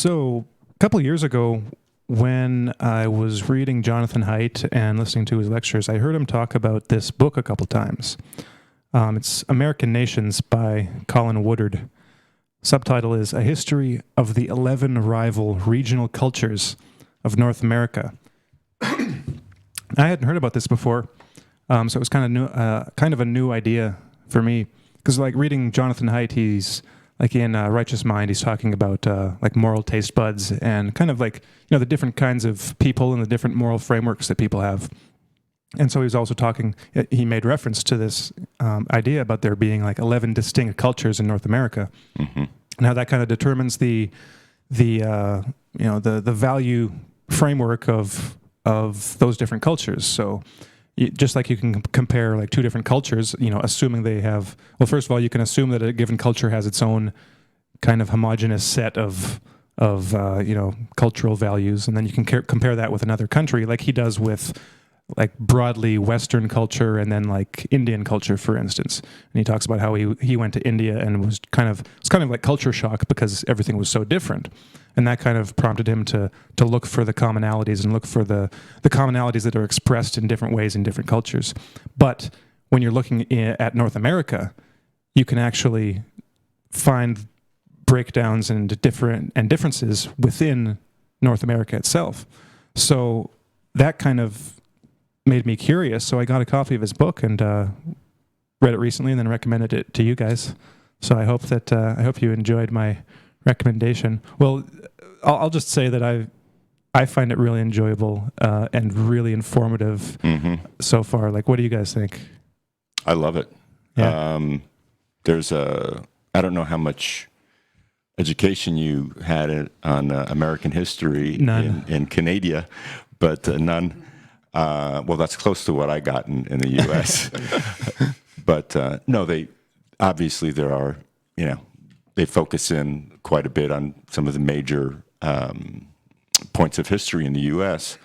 So, a couple of years ago, when I was reading Jonathan Haidt and listening to his lectures, I heard him talk about this book a couple times. It's American Nations by Colin Woodard. Subtitle is A History of the 11 Rival Regional Cultures of North America. I hadn't heard about this before, so it was kind of a new idea for me. Because like reading Jonathan Haidt, he's like in Righteous Mind, he's talking about like moral taste buds and kind of like, the different kinds of people and the different moral frameworks that people have. And so he was also talking, he made reference to this idea about there being like 11 distinct cultures in North America. Mm-hmm. And how that kind of determines the value framework of those different cultures. So just like you can compare like two different cultures, assuming they have, well, first of all, you can assume that a given culture has its own kind of homogenous set of cultural values, and then you can compare that with another country, like he does with like broadly Western culture and then like Indian culture, for instance. And he talks about how he went to India and was kind of like culture shock because everything was so different. And that kind of prompted him to look for the commonalities and look for the commonalities that are expressed in different ways in different cultures. But when you're looking at North America, you can actually find breakdowns and differences within North America itself. So that kind of made me curious. So I got a copy of his book and read it recently, and then recommended it to you guys. So I hope you enjoyed my recommendation. Well, I'll just say that I find it really enjoyable and really informative so far. Like, what do you guys think? I love it. Yeah. I don't know how much education you had on American history in Canada, but none. Well, that's close to what I got in the U.S. But no, there are, they focus in quite a bit on some of the major points of history in the U.S.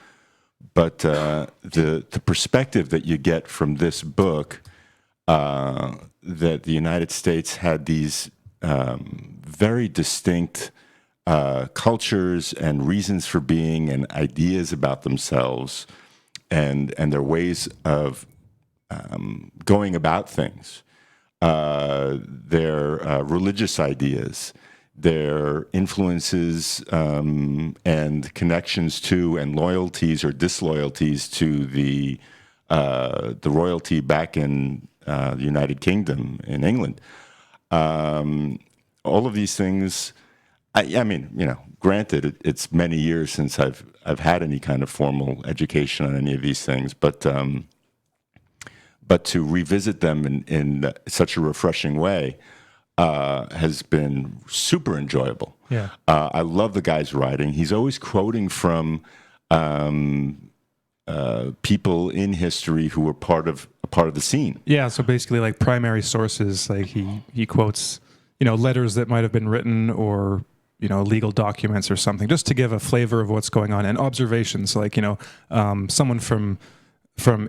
But the perspective that you get from this book, that the United States had these very distinct cultures and reasons for being and ideas about themselves, and their ways of going about things, their religious ideas, their influences and connections to and loyalties or disloyalties to the royalty back in the United Kingdom in England. All of these things. I mean, granted, it's many years since I've had any kind of formal education on any of these things, but to revisit them in such a refreshing way has been super enjoyable. Yeah, I love the guy's writing. He's always quoting from people in history who were part of the scene. Yeah, so basically, like primary sources, like he quotes, letters that might have been written or legal documents or something, just to give a flavor of what's going on, and observations. Like, someone from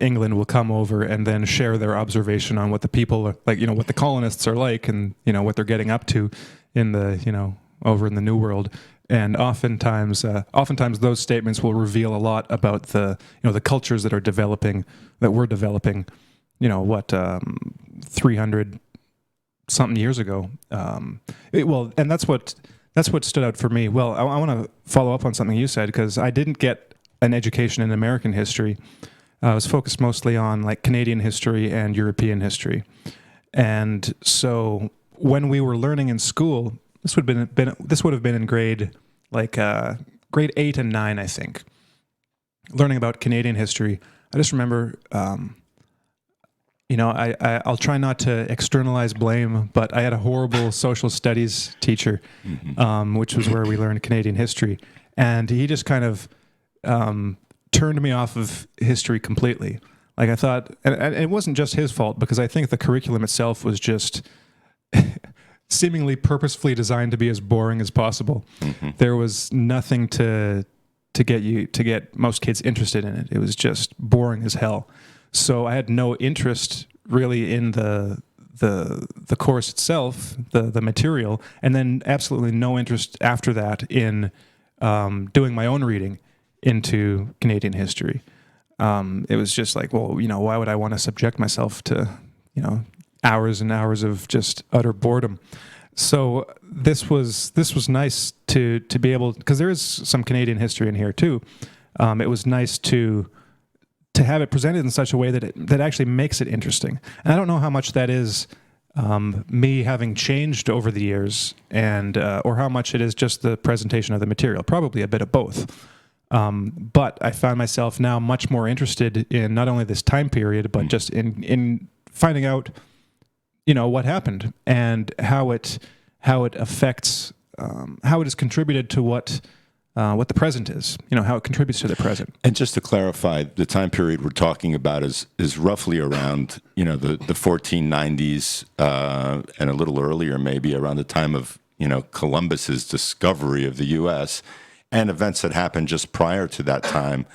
England will come over and then share their observation on what the people are like, what the colonists are like, and what they're getting up to in the over in the New World. And oftentimes those statements will reveal a lot about the the cultures that we're developing. 300 something years ago. And that's what stood out for me. Well, I want to follow up on something you said, because I didn't get an education in American history. I was focused mostly on like Canadian history and European history. And so when we were learning in school, this would have been in grade 8 and 9, I think. Learning about Canadian history, I just remember, I'll try not to externalize blame, but I had a horrible social studies teacher, which was where we learned Canadian history. And he just kind of turned me off of history completely. Like, I thought, and it wasn't just his fault, because I think the curriculum itself was just seemingly purposefully designed to be as boring as possible. Mm-hmm. There was nothing to get most kids interested in it. It was just boring as hell. So I had no interest really in the the course itself, the material, and then absolutely no interest after that in doing my own reading into Canadian history. It was just like, well, why would I want to subject myself to, hours and hours of just utter boredom? So this was nice to be able, because there is some Canadian history in here too. It was nice to have it presented in such a way that actually makes it interesting. And I don't know how much that is me having changed over the years, and or how much it is just the presentation of the material. Probably a bit of both. But I found myself now much more interested in not only this time period, but just in finding out, what happened and how it affects, how it has contributed to what the present is, how it contributes to the present. And just to clarify, the time period we're talking about is roughly around, the 1490s, and a little earlier, maybe around the time of, Columbus's discovery of the U.S., and events that happened just prior to that time,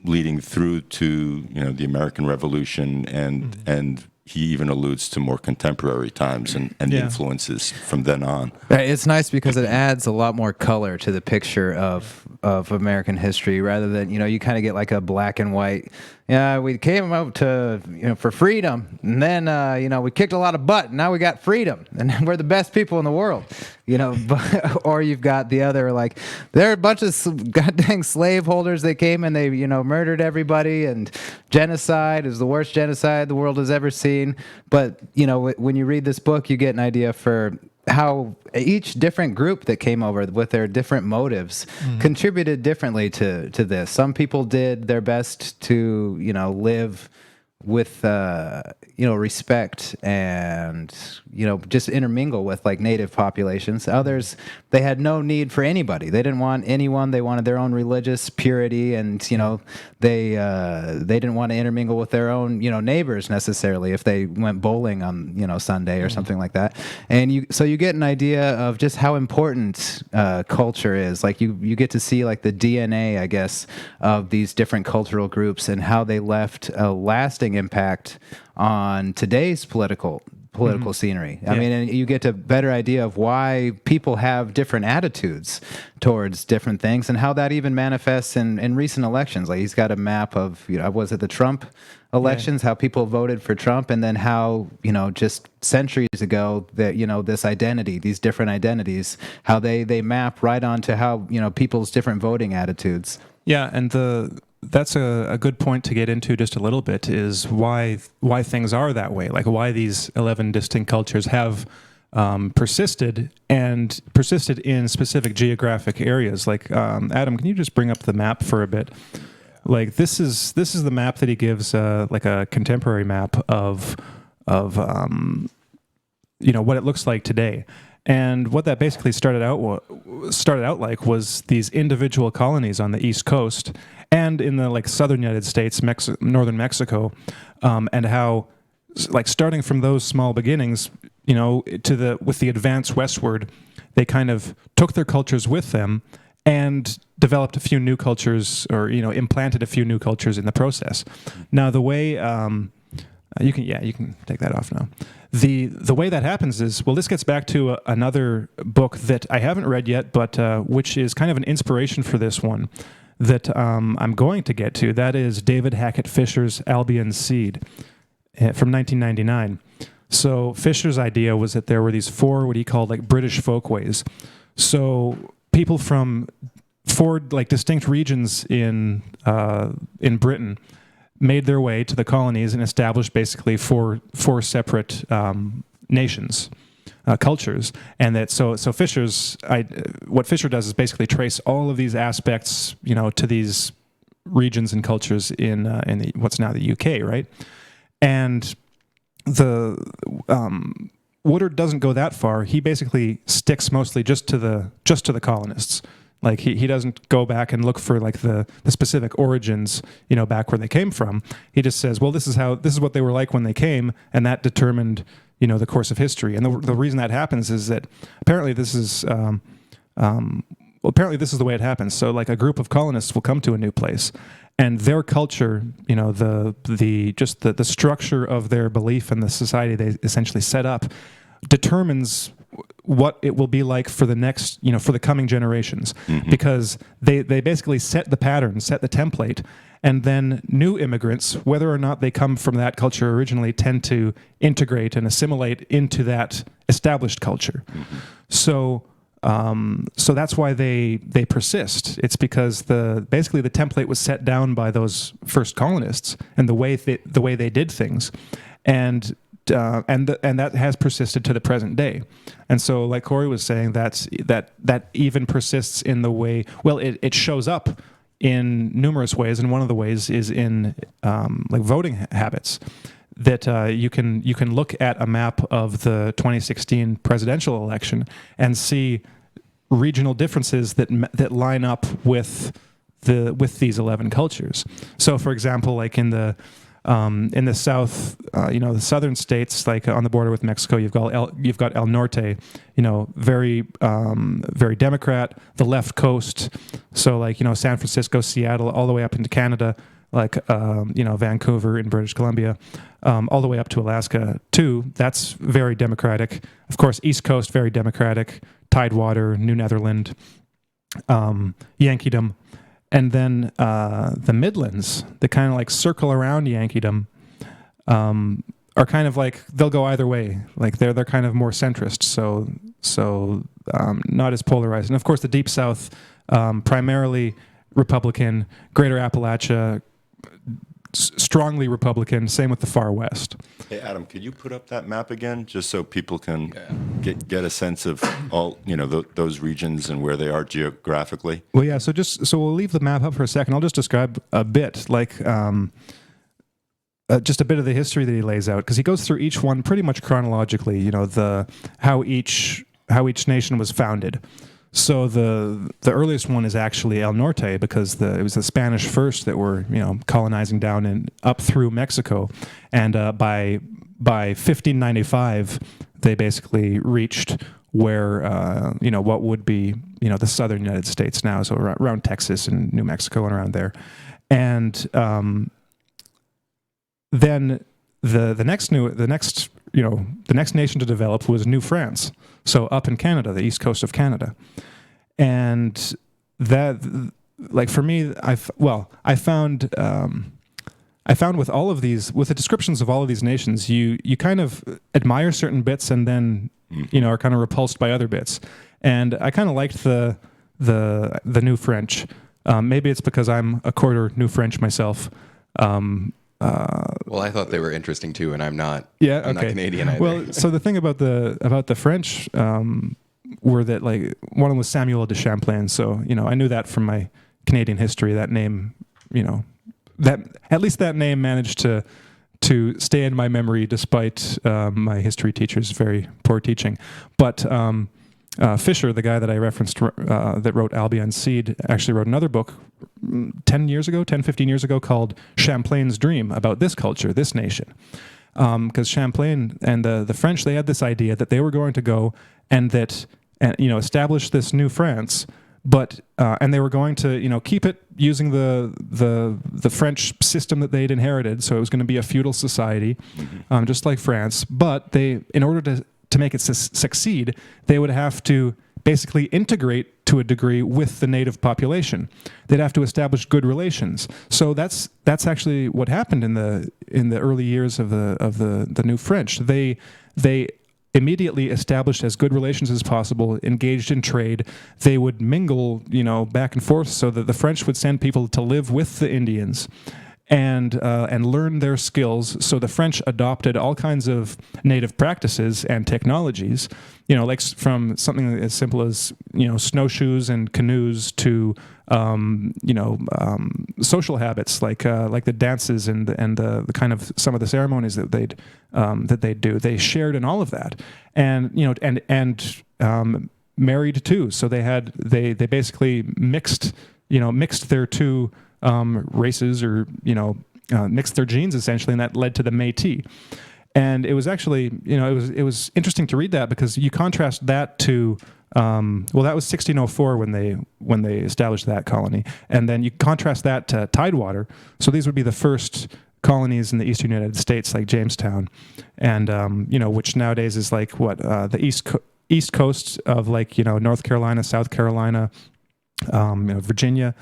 leading through to, the American Revolution, and he even alludes to more contemporary times and influences from then on. It's nice because it adds a lot more color to the picture of American history, rather than, you kind of get like a black and white. Yeah, we came out to, for freedom, and then, we kicked a lot of butt, and now we got freedom, and we're the best people in the world, or you've got the other, like, there are a bunch of goddamn slaveholders that came and they, murdered everybody, and genocide is the worst genocide the world has ever seen. But, when you read this book, you get an idea for how each different group that came over with their different motives contributed differently to this. Some people did their best to, live with, respect and, just intermingle with like native populations. Others, they had no need for anybody. They didn't want anyone. They wanted their own religious purity, and, they didn't want to intermingle with their own, neighbors necessarily if they went bowling on, Sunday or something like that. And so you get an idea of just how important culture is. Like you get to see like the DNA, I guess, of these different cultural groups and how they left a lasting impact on today's political scenery. I mean, and you get a better idea of why people have different attitudes towards different things, and how that even manifests in recent elections. Like he's got a map of, was it the Trump elections, how people voted for Trump, and then how, just centuries ago that, this identity, these different identities, how they map right onto how, people's different voting attitudes. Yeah, and that's a good point to get into just a little bit, is why things are that way, like why these 11 distinct cultures have persisted in specific geographic areas. Like Adam, can you just bring up the map for a bit? Like this is the map that he gives, like a contemporary map of what it looks like today. And what that basically started out like was these individual colonies on the East Coast and in the like southern United States, northern Mexico, and how like starting from those small beginnings, with the advance westward, they kind of took their cultures with them and developed a few new cultures, or implanted a few new cultures in the process. Now the way you can take that off now. The way that happens is, well, this gets back to another book that I haven't read yet, but which is kind of an inspiration for this one that I'm going to get to. That is David Hackett Fisher's Albion Seed from 1999. So Fisher's idea was that there were these four, what he called like British folkways. So people from four like distinct regions in Britain made their way to the colonies and established basically four separate nations, cultures, and that so what Fisher does is basically trace all of these aspects, to these regions and cultures in what's now the UK, right? And Woodard doesn't go that far. He basically sticks mostly just to the colonists. Like he doesn't go back and look for like the specific origins, back where they came from. He just says, well, this is what they were like when they came, and that determined, the course of history. And the reason that happens is that apparently this is the way it happens. So like a group of colonists will come to a new place, and their culture, the structure of their belief and the society they essentially set up determines what it will be like for the next, for the coming generations, because they basically set the pattern, set the template, and then new immigrants, whether or not they come from that culture originally, tend to integrate and assimilate into that established culture. So that's why they persist. It's because basically the template was set down by those first colonists and the way they did things, and that has persisted to the present day. And so, like Corey was saying, that even persists in the way. Well, it shows up in numerous ways, and one of the ways is in like voting habits. That you can look at a map of the 2016 presidential election and see regional differences that line up with these 11 cultures. So, for example, like in the south, the southern states, like on the border with Mexico, you've got El Norte, very very Democrat. The left coast, so like San Francisco, Seattle, all the way up into Canada, like Vancouver in British Columbia, all the way up to Alaska too. That's very Democratic. Of course, East Coast, very Democratic. Tidewater, New Netherland, Yankeedom. And then the Midlands, that kind of like circle around Yankeedom, are kind of like, they'll go either way. Like they're kind of more centrist, so not as polarized. And of course, the Deep South, primarily Republican. Greater Appalachia, strongly Republican. Same with the Far West. Hey, Adam, could you put up that map again, just so people can get a sense of all those regions and where they are geographically? Well, yeah. So we'll leave the map up for a second. I'll just describe a bit, like just a bit of the history that he lays out, because he goes through each one pretty much chronologically. How each nation was founded. So the earliest one is actually El Norte, because it was the Spanish first that were colonizing down and up through Mexico, and by 1595 they basically reached where what would be the southern United States now, so around Texas and New Mexico and around there, and then the next nation to develop was New France. So up in Canada, the east coast of Canada. And that, like for me, I found with all of these, with the descriptions of all of these nations, you kind of admire certain bits and then, are kind of repulsed by other bits. And I kind of liked the New French. Maybe it's because I'm a quarter New French myself. Well, I thought they were interesting too, and I'm not. Yeah, I'm not Canadian either. Well, so the thing about the French were that, like, one of them was Samuel de Champlain. So I knew that from my Canadian history. That name, that at least that name managed to stay in my memory despite my history teacher's very poor teaching. But Fisher, the guy that I referenced, that wrote Albion's Seed, actually wrote another book 15 years ago called Champlain's Dream, about this culture, this nation. Because Champlain and the French, they had this idea that they were going to go and establish this new France, but and they were going to keep it using the French system that they'd inherited. So it was going to be a feudal society, just like France. But in order to make it succeed, they would have to basically integrate to a degree with the native population. They'd have to establish good relations. So that's actually what happened in the early years of the New French. They immediately established as good relations as possible, engaged in trade. They would mingle, back and forth, so that the French would send people to live with the Indians and learn their skills. So the French adopted all kinds of native practices and technologies, like from something as simple as snowshoes and canoes to social habits like the dances and the kind of some of the ceremonies that they'd do. They shared in all of that, and married too. So they basically mixed their two races, or mixed their genes essentially, and that led to the Métis. And it was actually it was interesting to read that, because you contrast that to Well, that was 1604 when they established that colony, and then you contrast that to Tidewater. So these would be the first colonies in the eastern United States, like Jamestown, and which nowadays is like the east coast of like North Carolina, South Carolina, Virginia.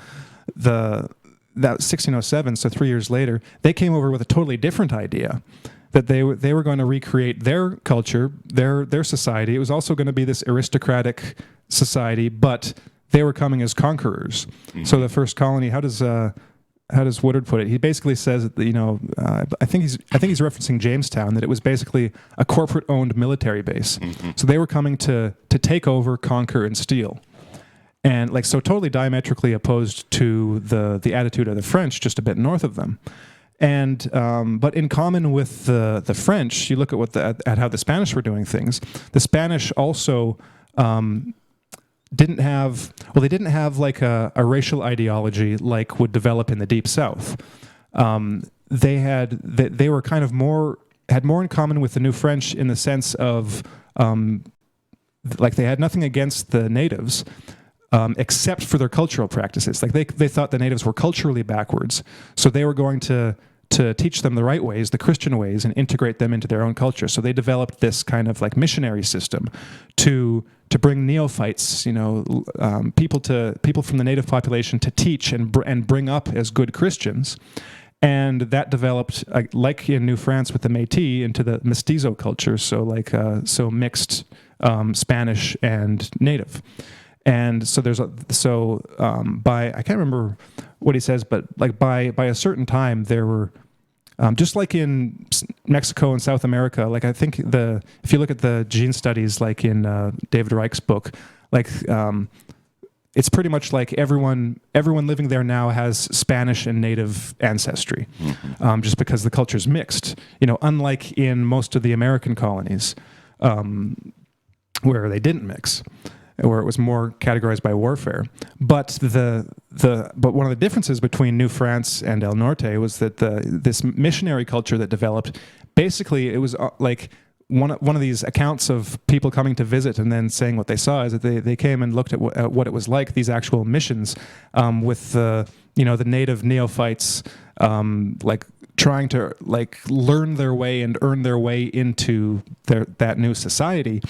That 1607. So 3 years later, they came over with a totally different idea, that they were going to recreate their culture, their society. It was also going to be this aristocratic society, but they were coming as conquerors. Mm-hmm. So the first colony, how does Woodard put it? He basically says that I think he's referencing Jamestown, that it was basically a corporate-owned military base. Mm-hmm. So they were coming to take over, conquer, and steal. And like so, totally diametrically opposed to the attitude of the French, just a bit north of them. And but in common with the French, you look at how the Spanish were doing things. The Spanish also didn't have like a racial ideology like would develop in the Deep South. They were kind of had more in common with the New French in the sense of like they had nothing against the natives. Except for their cultural practices. Like they thought the natives were culturally backwards, so they were going to teach them the right ways, the Christian ways, and integrate them into their own culture. So they developed this kind of like missionary system to bring neophytes, people from the native population to teach and bring up as good Christians. And that developed, like in New France with the Métis, into the mestizo culture. So mixed Spanish and native. And so by I can't remember what he says, but like by a certain time there were just like in Mexico and South America. Like I think if you look at the gene studies, like in David Reich's book, like it's pretty much like everyone living there now has Spanish and native ancestry, mm-hmm. Just because the culture's mixed. Unlike in most of the American colonies, where they didn't mix, where it was more categorized by warfare. But but one of the differences between New France and El Norte was that this missionary culture that developed, basically it was like one of these accounts of people coming to visit and then saying what they saw is that they came and looked at what it was like, these actual missions, with the native neophytes, like trying to like learn their way and earn their way into that new society.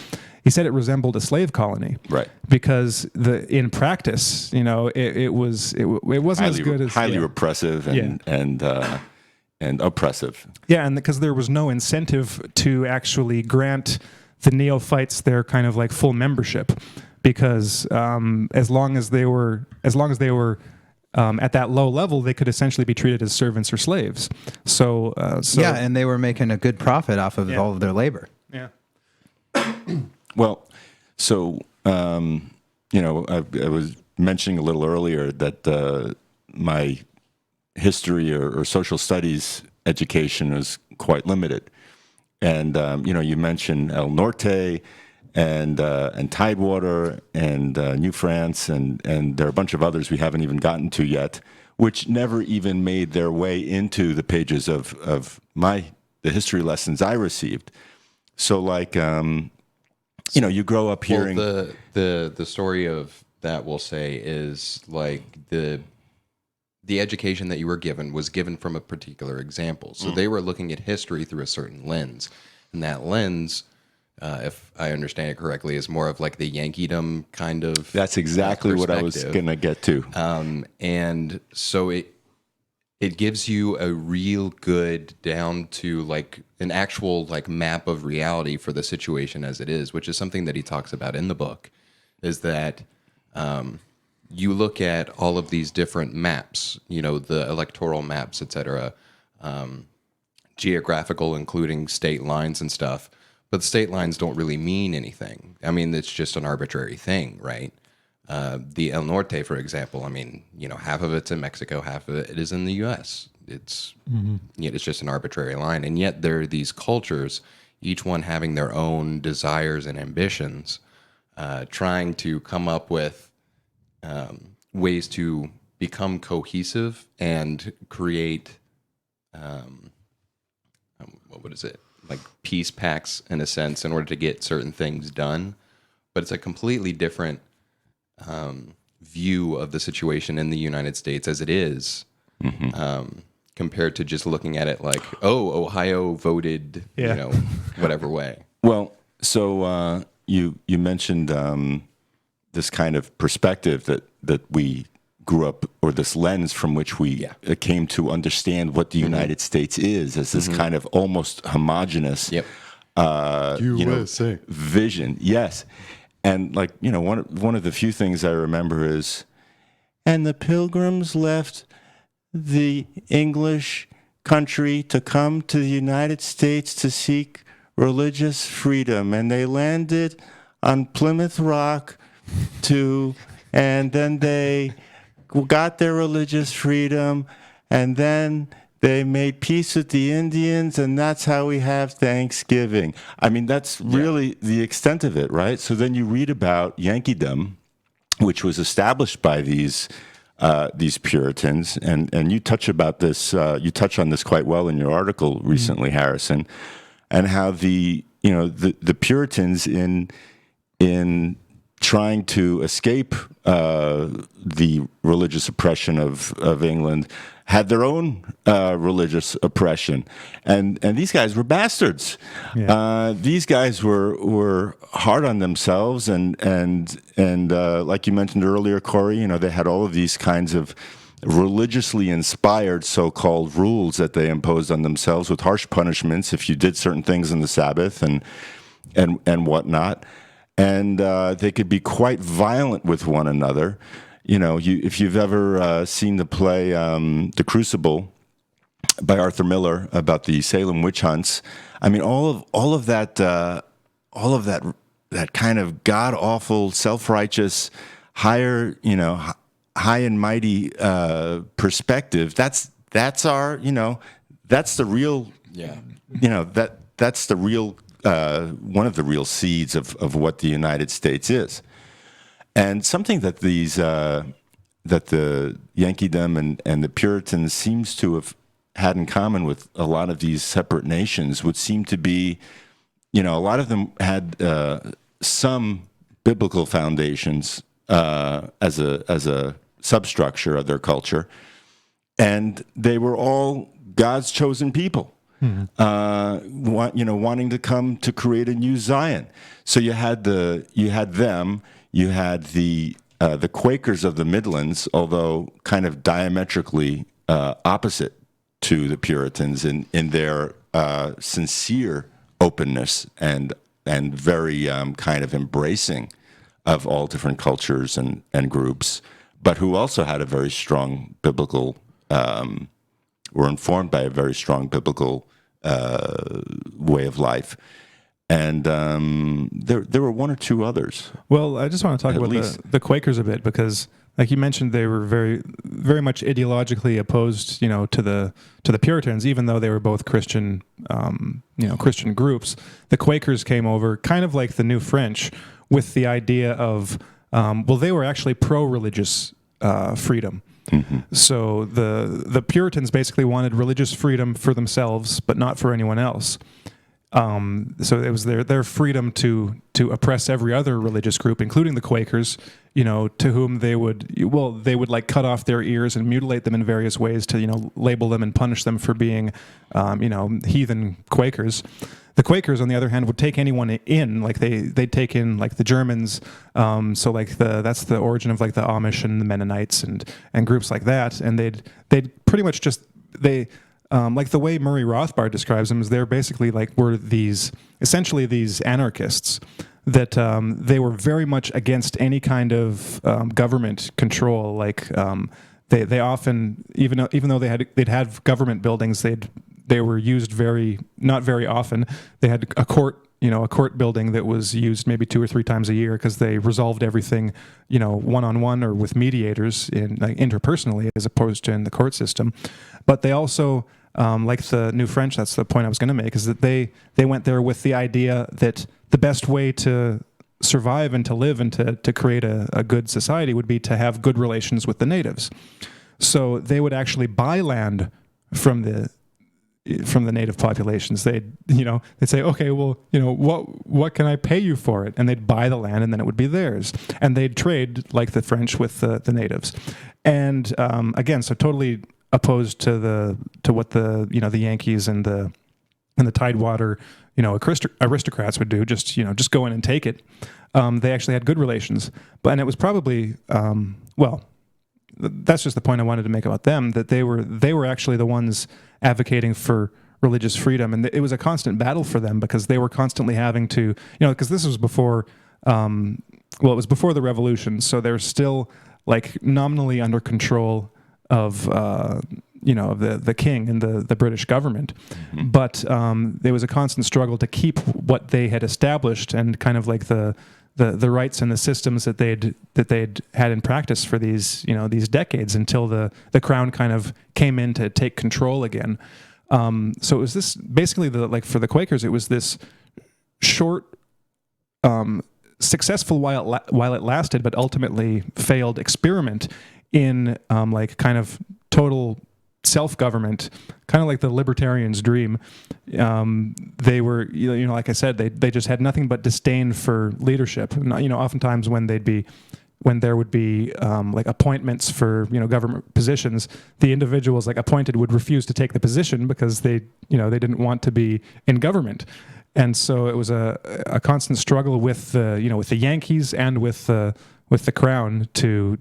He said it resembled a slave colony, right? Because in practice, it wasn't as good as highly repressive and oppressive. Yeah, and because there was no incentive to actually grant the neophytes their kind of like full membership, because as long as they were at that low level, they could essentially be treated as servants or slaves. So yeah, and they were making a good profit off of all of their labor. Yeah. Well, so, I was mentioning a little earlier that my history or social studies education was quite limited. And, you mentioned El Norte and Tidewater and New France, and there are a bunch of others we haven't even gotten to yet, which never even made their way into the pages of the history lessons I received. So, like... you grow up hearing the story of that. We'll say is like the education that you were given was given from a particular example. So they were looking at history through a certain lens, and that lens, if I understand it correctly, is more of like the Yankeedom kind of. That's exactly what I was going to get to. And so it gives you a real good down to like an actual like map of reality for the situation as it is, which is something that he talks about in the book, is that you look at all of these different maps, the electoral maps, et cetera, geographical, including state lines and stuff, but the state lines don't really mean anything. I mean, it's just an arbitrary thing, right? The El Norte, for example, half of it's in Mexico, half of it is in the U.S. It's it's just an arbitrary line, and yet there are these cultures, each one having their own desires and ambitions, trying to come up with ways to become cohesive and create, what is it? Like peace pacts in a sense, in order to get certain things done. but it's a completely different view of the situation in the United States as it is, compared to just looking at it like, oh, Ohio voted, whatever way. Well, so you mentioned this kind of perspective that we grew up, or this lens from which we came to understand what the United States is, as this kind of almost homogenous vision. Yes. And like, one of the few things I remember is, and the Pilgrims left the English country to come to the United States to seek religious freedom, and they landed on Plymouth Rock and then they got their religious freedom, and then they made peace with the Indians, and that's how we have Thanksgiving. I mean, that's really the extent of it, right? So then you read about Yankeedom, which was established by these Puritans, and you touch on this quite well in your article recently, Harrison, and how the Puritans in trying to escape the religious oppression of England had their own religious oppression, and these guys were bastards. Yeah. These guys were hard on themselves, and like you mentioned earlier, Corey, they had all of these kinds of religiously inspired so-called rules that they imposed on themselves, with harsh punishments if you did certain things on the Sabbath and whatnot. And they could be quite violent with one another. If you've ever seen the play The Crucible by Arthur Miller about the Salem witch hunts, I mean, all of that kind of god awful, self-righteous, higher, high and mighty perspective. That's our, that's the real, that's the real. One of the real seeds of what the United States is, and something that that the Yankeedom and the Puritans seems to have had in common with a lot of these separate nations would seem to be, a lot of them had some biblical foundations as a substructure of their culture, and they were all God's chosen people. Wanting to come to create a new Zion. So you had them, you had the Quakers of the Midlands, although kind of diametrically opposite to the Puritans in their sincere openness and very kind of embracing of all different cultures and groups, but who also had a very strong biblical, were informed by a very strong biblical way of life. And there were one or two others. Well, I just want to talk about the Quakers a bit, because, like you mentioned, they were very, very much ideologically opposed, to the Puritans, even though they were both Christian, Christian groups. The Quakers came over kind of like the New French, with the idea of, they were actually pro-religious freedom. Mm-hmm. So the Puritans basically wanted religious freedom for themselves, but not for anyone else. So it was their freedom to oppress every other religious group, including the Quakers, to whom they would like cut off their ears and mutilate them in various ways to, label them and punish them for being, heathen Quakers. The Quakers, on the other hand, would take anyone in, like they'd take in like the Germans. So like that's the origin of like the Amish and the Mennonites and groups like that. And they'd pretty much like the way Murray Rothbard describes them is they're basically were essentially these anarchists that they were very much against any kind of government control. Like they often, even though they'd have government buildings, they were used not very often. They had a court building that was used maybe 2 or 3 times a year, because they resolved everything, one-on-one or with mediators interpersonally, as opposed to in the court system. But they also, like the New French, that's the point I was going to make, is that they went there with the idea that the best way to survive and to live and to create a good society would be to have good relations with the natives. So they would actually buy land from the from the native populations. They'd say, okay, well, what can I pay you for it? And they'd buy the land, and then it would be theirs. And they'd trade like the French with the natives. And again, so totally opposed to what the Yankees and the Tidewater aristocrats would do. Just go in and take it. They actually had good relations, and it was probably that's just the point I wanted to make about them, that they were actually the ones advocating for religious freedom, and it was a constant battle for them because they were constantly having to, because this was before, it was before the revolution, so they're still like nominally under control of the king and the British government, but there was a constant struggle to keep what they had established and kind of like the rights and the systems that they'd had in practice for these decades until the crown kind of came in to take control again. So it was this basically for the Quakers, it was this short, successful while it lasted, but ultimately failed experiment in kind of total self-government, kind of like the libertarians' dream. They were, like I said, they just had nothing but disdain for leadership. Oftentimes when there would be like appointments for government positions, the individuals like appointed would refuse to take the position because they didn't want to be in government. And so it was a constant struggle with the Yankees and with the crown to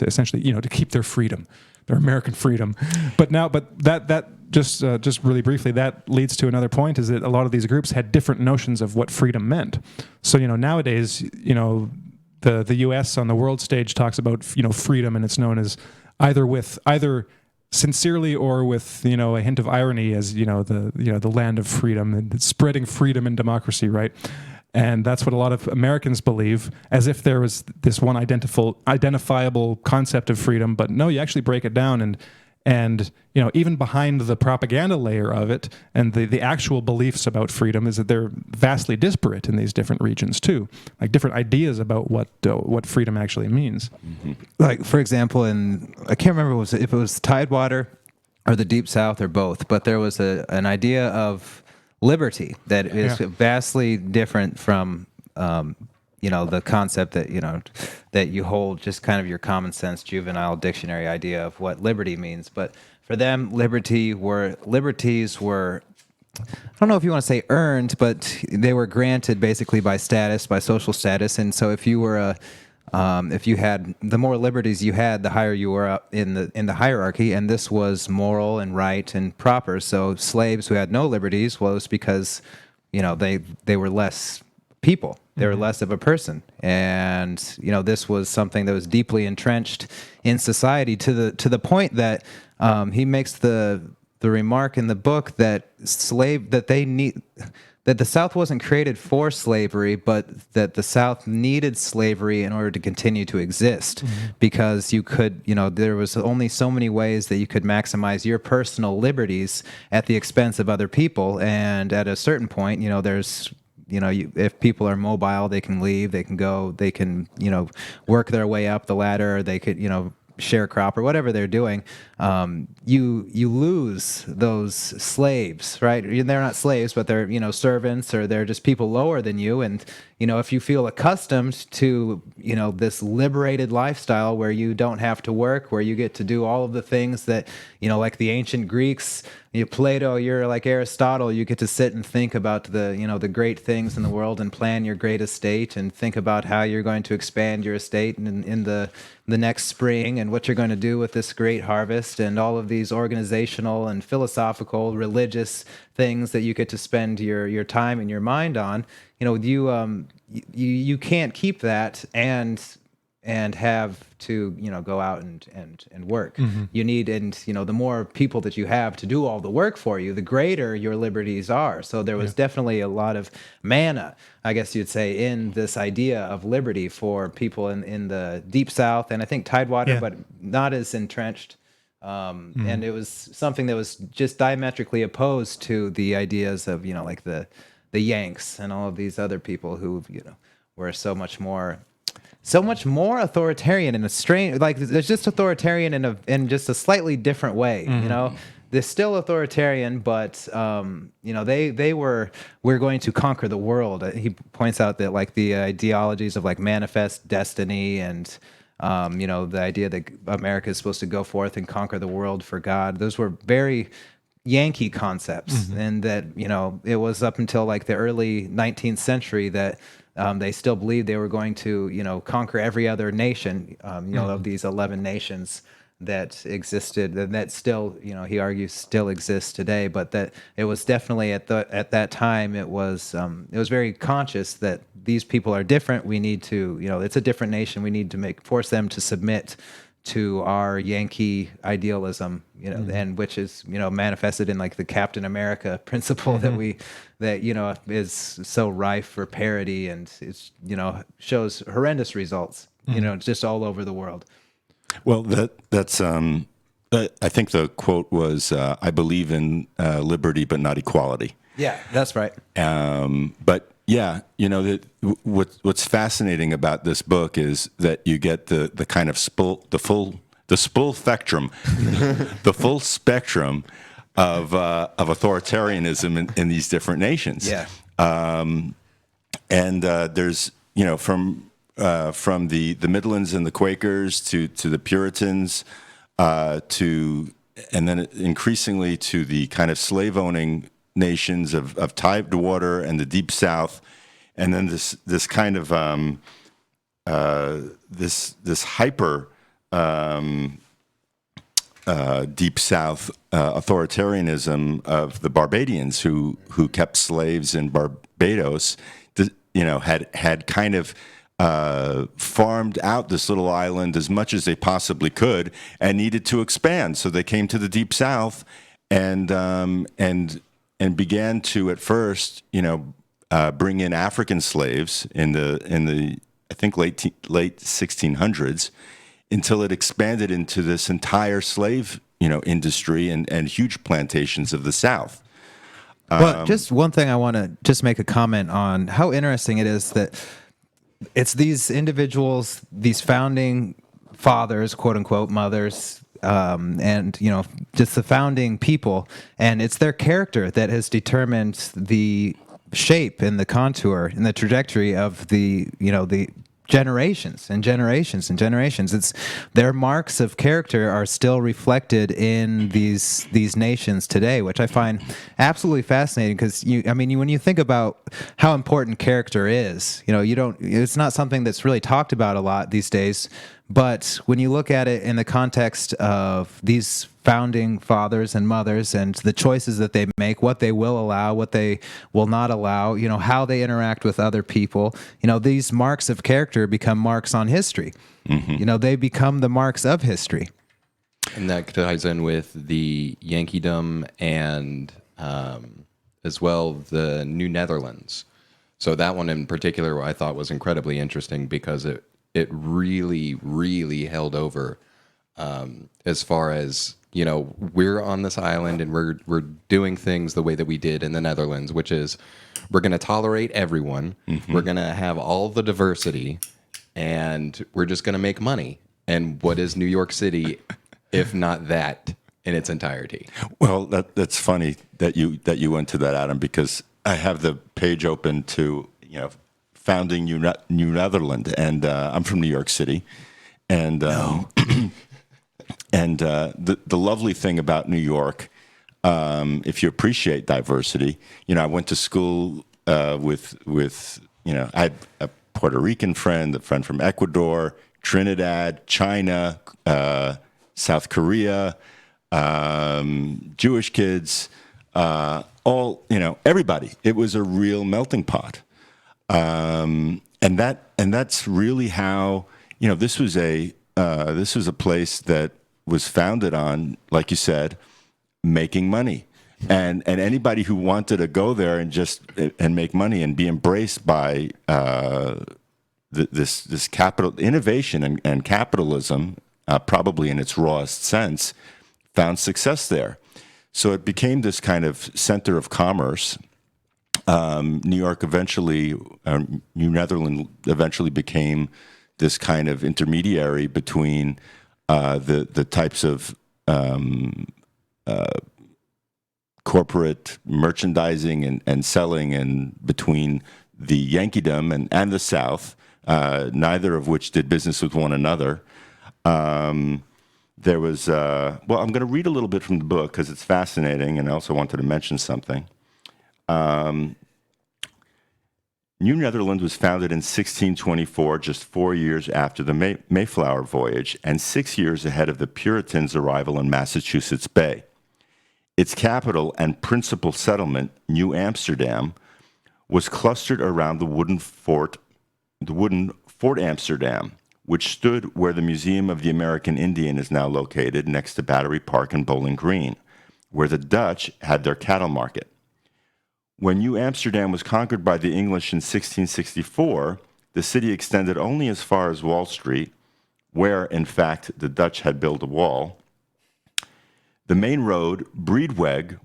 essentially to keep their freedom, their American freedom. But that just really briefly, that leads to another point, is that a lot of these groups had different notions of what freedom meant. So nowadays the U.S. on the world stage talks about freedom, and it's known as either sincerely or with a hint of irony as the land of freedom and spreading freedom and democracy, right? And that's what a lot of Americans believe, as if there was this one identifiable concept of freedom. But no, you actually break it down, and even behind the propaganda layer of it and the actual beliefs about freedom is that they're vastly disparate in these different regions too, like different ideas about what freedom actually means. Like, for example, I can't remember if it was Tidewater or the Deep South or both, but there was an idea of liberty that is vastly different from the concept that you hold, just kind of your common sense juvenile dictionary idea of what liberty means. But for them, liberties were, I don't know if you want to say earned, but they were granted basically by social status. And so if you were if you had, the more liberties you had, the higher you were up in the hierarchy, and this was moral and right and proper. So slaves who had no liberties, well, it's because they were less people. They were less of a person, and this was something that was deeply entrenched in society to the point that he makes the remark in the book that that the South wasn't created for slavery, but that the South needed slavery in order to continue to exist, because you could, there was only so many ways that you could maximize your personal liberties at the expense of other people, and at a certain point, there's if people are mobile, they can leave, they can go, they can, work their way up the ladder, they could, sharecrop or whatever they're doing. You lose those slaves, right? They're not slaves, but they're, servants, or they're just people lower than you. And, if you feel accustomed to, this liberated lifestyle where you don't have to work, where you get to do all of the things that, like the ancient Greeks, Plato, you're like Aristotle, you get to sit and think about the great things in the world and plan your great estate and think about how you're going to expand your estate in the next spring and what you're going to do with this great harvest and all of these organizational and philosophical, religious things that you get to spend your time and your mind on. You can't keep that and have to go out and work. You need, and the more people that you have to do all the work for you, the greater your liberties are. So there was definitely a lot of manna, I guess you'd say, in this idea of liberty for people in the Deep South, and I think Tidewater, but not as entrenched. And it was something that was just diametrically opposed to the ideas of like the Yanks and all of these other people who were so much more authoritarian in a strange, like there's just authoritarian in just a slightly different way. they're still authoritarian, but we're going to conquer the world. He points out that like the ideologies of like manifest destiny and the idea that America is supposed to go forth and conquer the world for God. Those were very Yankee concepts, and that it was up until like the early 19th century that they still believed they were going to conquer every other nation of these 11 nations that existed, and that still he argues still exists today, but that it was definitely at that time it was very conscious that these people are different. We need to it's a different nation. We need to force them to submit to our Yankee idealism, and which is manifested in like the Captain America principle that is so rife for parody, and it's shows horrendous results just all over the world. Well, that's I think the quote was, "I believe in liberty, but not equality." Yeah, that's right. But yeah, what's fascinating about this book is that you get the kind of the full spectrum, the full spectrum of authoritarianism in these different nations. Yeah. And there's from the Midlands and the Quakers to the Puritans and then increasingly to the kind of slave owning nations of Tidewater and the Deep South, and then this kind of this hyper Deep South authoritarianism of the Barbadians who kept slaves in Barbados, had kind of farmed out this little island as much as they possibly could and needed to expand. So they came to the Deep South and began to at first, bring in African slaves in the I think late 1600s, until it expanded into this entire slave industry and huge plantations of the South. Well, just one thing I want to just make a comment on how interesting it is that it's these individuals, these founding fathers, quote unquote, mothers, and just the founding people, and it's their character that has determined the shape and the contour and the trajectory of the generations and generations and generations. It's their marks of character are still reflected in these nations today, which I find absolutely fascinating, because when you think about how important character is, it's not something that's really talked about a lot these days. But when you look at it in the context of these founding fathers and mothers and the choices that they make, what they will allow, what they will not allow, how they interact with other people, these marks of character become marks on history. Mm-hmm. They become the marks of history. And that ties in with the Yankeedom and as well the New Netherlands. So that one in particular I thought was incredibly interesting because it really, really held over as far as, we're on this island and we're doing things the way that we did in the Netherlands, which is we're going to tolerate everyone. Mm-hmm. We're going to have all the diversity, and we're just going to make money. And what is New York City, if not that in its entirety? Well, that's funny that you went to that, Adam, because I have the page open to, founding New Netherland, and I'm from New York City, and and the lovely thing about New York, if you appreciate diversity, I went to school with I had a Puerto Rican friend, a friend from Ecuador, Trinidad, China, South Korea, Jewish kids, all everybody. It was a real melting pot. And that's really how this was a place that was founded on, like you said, making money, and anybody who wanted to go there and make money and be embraced by this capital innovation and capitalism, probably in its rawest sense, found success there. So it became this kind of center of commerce. New York eventually, New Netherland eventually became this kind of intermediary between the types of corporate merchandising and selling and between the Yankeedom and the South, neither of which did business with one another. There was, well, I'm going to read a little bit from the book because it's fascinating, and I also wanted to mention something. New Netherland was founded in 1624, just 4 years after the Mayflower voyage, and 6 years ahead of the Puritans' arrival in Massachusetts Bay. Its capital and principal settlement, New Amsterdam, was clustered around the wooden Fort Amsterdam, which stood where the Museum of the American Indian is now located, next to Battery Park and Bowling Green, where the Dutch had their cattle market. When New Amsterdam was conquered by the English in 1664, the city extended only as far as Wall Street, where, in fact, the Dutch had built a wall. The main road, Broadway,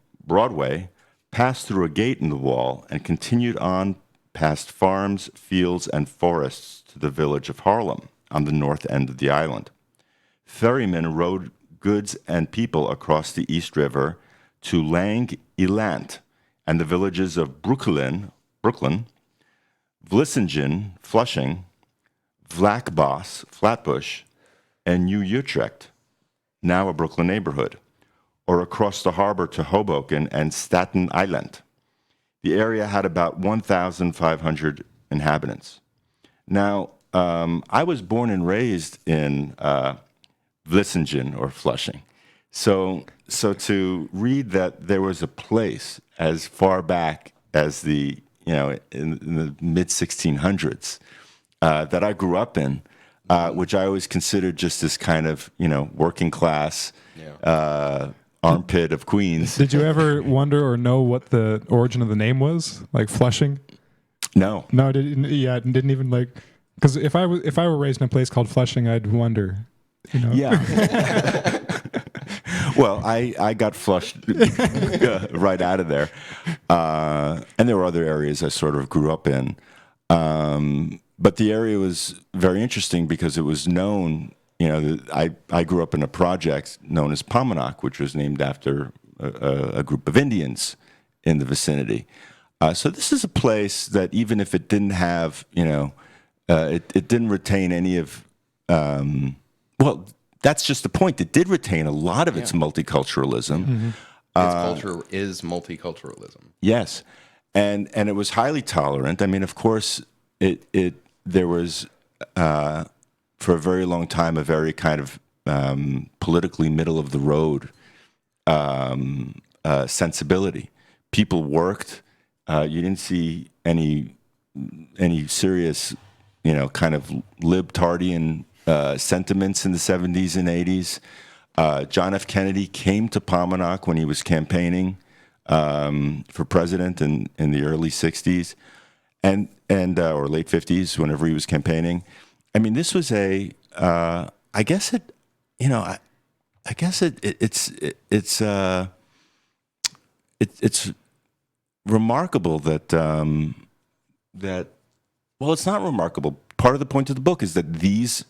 passed through a gate in the wall and continued on past farms, fields, and forests to the village of Haarlem on the north end of the island. Ferrymen rowed goods and people across the East River to Lang Eland and the villages of Brooklyn, Vlissingen, Flushing, Vlakbos, Flatbush, and New Utrecht, now a Brooklyn neighborhood, or across the harbor to Hoboken and Staten Island. The area had about 1,500 inhabitants. Now, I was born and raised in Vlissingen or Flushing. So to read that there was a place as far back as in the mid 1600s that I grew up in, which I always considered just this kind of working class armpit of Queens. Did you ever wonder or know what the origin of the name was, like Flushing? No, didn't even like, because if I were raised in a place called Flushing, I'd wonder. Yeah. Well, I got flushed right out of there. And there were other areas I sort of grew up in. But the area was very interesting because it was known, I grew up in a project known as Paumanok, which was named after a group of Indians in the vicinity. So this is a place that even if it didn't have, it didn't retain any of, well, that's just the point. It did retain a lot of its multiculturalism. Mm-hmm. Its culture is multiculturalism. Yes, and it was highly tolerant. I mean, of course, there was for a very long time a very kind of politically middle of the road sensibility. People worked. You didn't see any serious, kind of libtardian sentiments in the 70s and 80s. John F. Kennedy came to Paumanok when he was campaigning for president in the early 60s and or late 50s, whenever he was campaigning. I mean, this was I guess it's remarkable that well, it's not remarkable. Part of the point of the book is that these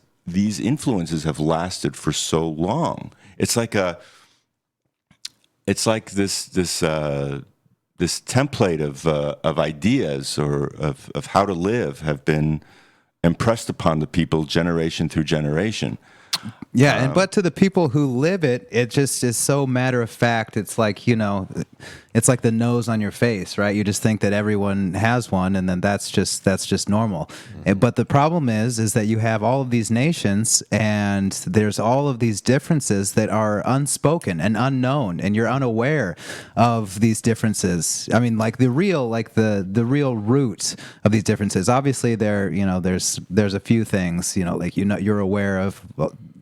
influences have lasted for so long. It's like this template of ideas or of how to live have been impressed upon the people generation through generation. Yeah, but to the people who live it, it just is so matter of fact. It's like, it's like the nose on your face, right? You just think that everyone has one, and then that's just normal. Mm-hmm. But the problem is that you have all of these nations, and there's all of these differences that are unspoken and unknown, and you're unaware of these differences. I mean, like the real root of these differences. Obviously, there's a few things, like you're aware of.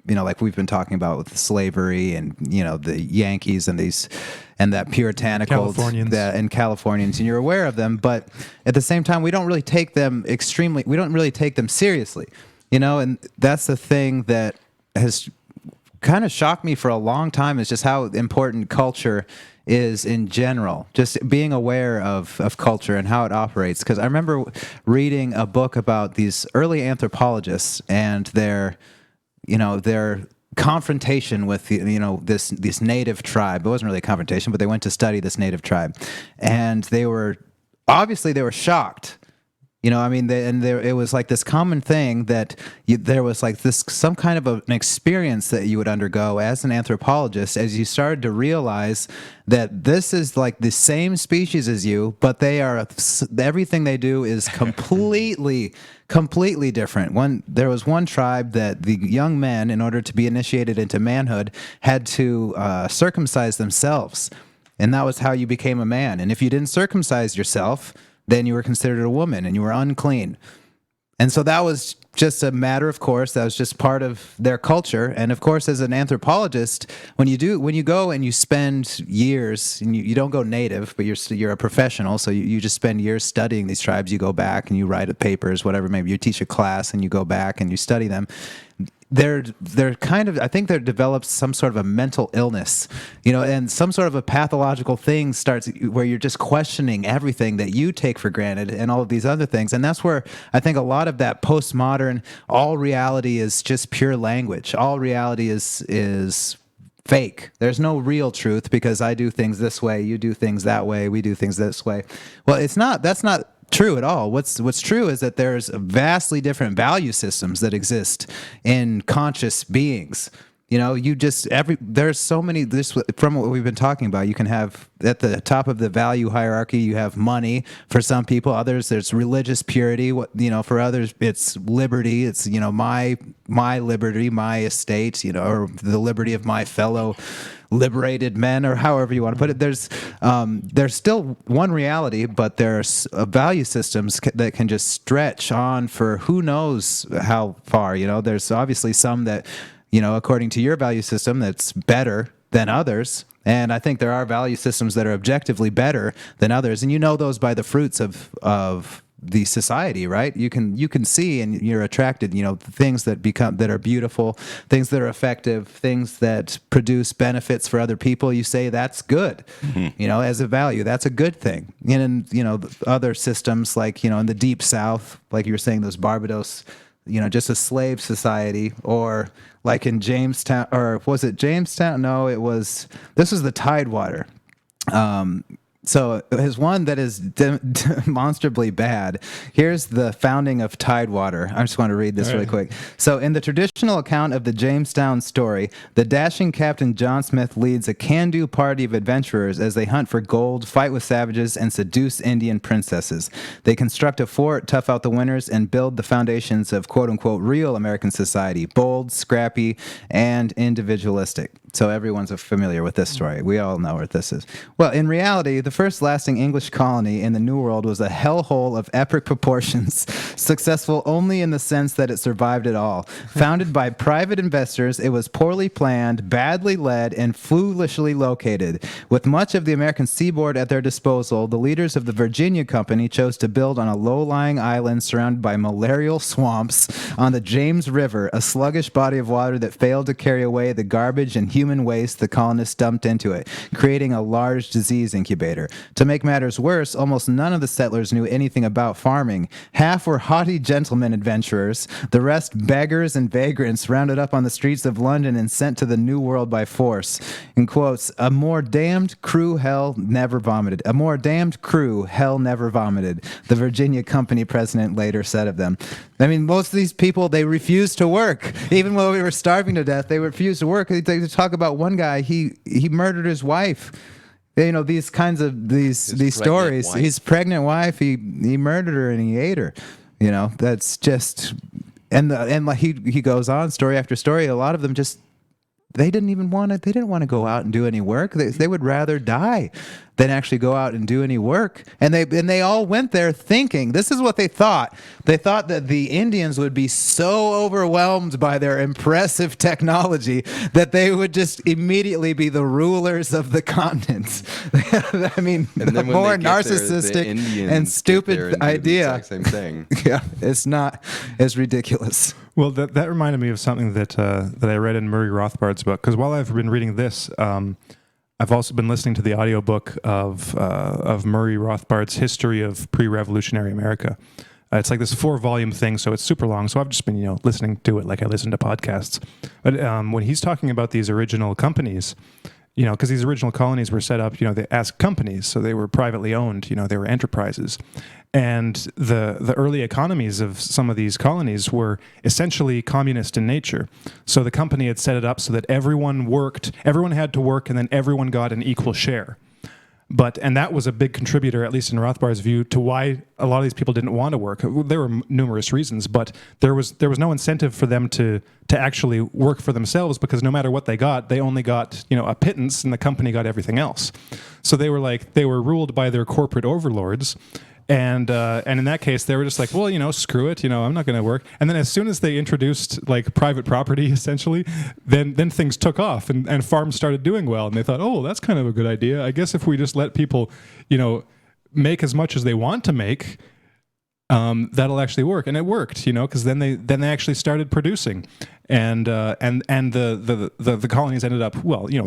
Like we've been talking about with slavery and the Yankees and that puritanical and Californians, and you're aware of them, but at the same time we don't really take them seriously, and that's the thing that has kind of shocked me for a long time, is just how important culture is in general, just being aware of culture and how it operates. Because I remember reading a book about these early anthropologists and their confrontation with this native tribe. It wasn't really a confrontation, but they went to study this native tribe, and they were shocked. It was like this common thing that there was like some kind of an experience that you would undergo as an anthropologist as you started to realize that this is like the same species as you, but everything they do is completely different. There was one tribe that the young men, in order to be initiated into manhood, had to circumcise themselves, and that was how you became a man. And if you didn't circumcise yourself, then you were considered a woman and you were unclean. And so that was just a matter of course. That was just part of their culture. And of course, as an anthropologist, when you go and you spend years, and you don't go native, but you're a professional, so you just spend years studying these tribes. You go back and you write papers, whatever. Maybe you teach a class and you go back and you study them. They're kind of, I think they're developed some sort of a mental illness, and some sort of a pathological thing starts where you're just questioning everything that you take for granted and all of these other things. And that's where I think a lot of that postmodern, all reality is just pure language. All reality is fake. There's no real truth because I do things this way, you do things that way, we do things this way. Well, that's not true at all. What's true is that there's vastly different value systems that exist in conscious beings. There's so many, from what we've been talking about, you can have at the top of the value hierarchy, you have money for some people. Others, there's religious purity. For others, it's liberty. It's, my liberty, my estate, or the liberty of my fellow liberated men, or however you want to put it. There's still one reality, but there's value systems that can just stretch on for who knows how far. There's obviously some that, according to your value system, that's better than others. And I think there are value systems that are objectively better than others. And those by the fruits of the society, right? You can see, and you're attracted, things that are beautiful, things that are effective, things that produce benefits for other people. You say that's good, as a value, that's a good thing. And other systems like, in the deep South, like you were saying, those Barbados, just a slave society, or like in Jamestown, or was it Jamestown? No, this was the Tidewater. So there's one that is demonstrably bad. Here's the founding of Tidewater. I just want to read this really quick. So in the traditional account of the Jamestown story, the dashing Captain John Smith leads a can-do party of adventurers as they hunt for gold, fight with savages, and seduce Indian princesses. They construct a fort, tough out the winters, and build the foundations of quote-unquote real American society, bold, scrappy, and individualistic. So everyone's familiar with this story. We all know what this is. Well, in reality, the first lasting English colony in the New World was a hellhole of epic proportions, successful only in the sense that it survived it all. Founded by private investors, it was poorly planned, badly led, and foolishly located. With much of the American seaboard at their disposal, the leaders of the Virginia Company chose to build on a low-lying island surrounded by malarial swamps on the James River, a sluggish body of water that failed to carry away the garbage and human waste the colonists dumped into it, creating a large disease incubator. To make matters worse, almost none of the settlers knew anything about farming. Half were haughty gentlemen adventurers, the rest beggars and vagrants rounded up on the streets of London and sent to the New World by force. In quotes, a more damned crew hell never vomited. A more damned crew hell never vomited, the Virginia Company president later said of them. I mean, most of these people, they refused to work. Even while we were starving to death, they refused to work. They talk about one guy, he murdered his wife. These kinds of these stories. Wife. His pregnant wife, he murdered her and he ate her. That's just, and like he goes on story after story. A lot of them just, they didn't want to go out and do any work. They would rather die than actually go out and do any work. And they all went there thinking, this is what they thought. They thought that the Indians would be so overwhelmed by their impressive technology that they would just immediately be the rulers of the continent. I mean, the more narcissistic and stupid idea. Same thing. Yeah, it's not as ridiculous. Well, that reminded me of something that I read in Murray Rothbard's book. Because while I've been reading this, I've also been listening to the audiobook of Murray Rothbard's History of Pre-Revolutionary America. It's like this 4-volume thing, so it's super long. So I've just been, listening to it like I listen to podcasts. But when he's talking about these original companies, because these original colonies were set up, as companies, so they were privately owned, they were enterprises. And the early economies of some of these colonies were essentially communist in nature. So the company had set it up so that everyone had to work, and then everyone got an equal share. And that was a big contributor, at least in Rothbard's view, to why a lot of these people didn't want to work. There were numerous reasons, but there was no incentive for them to actually work for themselves, because no matter what they got, they only got a pittance, and the company got everything else. So they were ruled by their corporate overlords. And in that case, they were just like, well, screw it, I'm not going to work. And then as soon as they introduced like private property, essentially, then things took off, and farms started doing well. And they thought, oh, that's kind of a good idea. I guess if we just let people, make as much as they want to make, that'll actually work. And it worked, because then they actually started producing, and the colonies ended up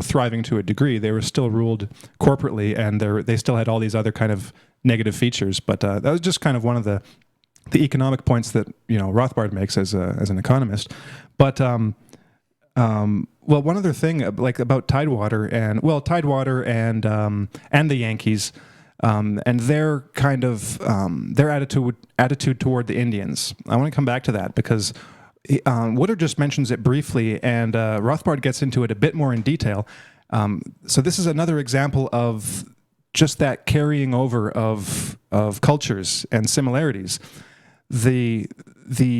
thriving to a degree. They were still ruled corporately, and they still had all these other kind of negative features. But that was just kind of one of the economic points that Rothbard makes as an economist. But one other thing like about Tidewater and the Yankees. And their kind of their attitude toward the Indians. I want to come back to that because Woodard just mentions it briefly, and Rothbard gets into it a bit more in detail. So this is another example of just that carrying over of cultures and similarities. The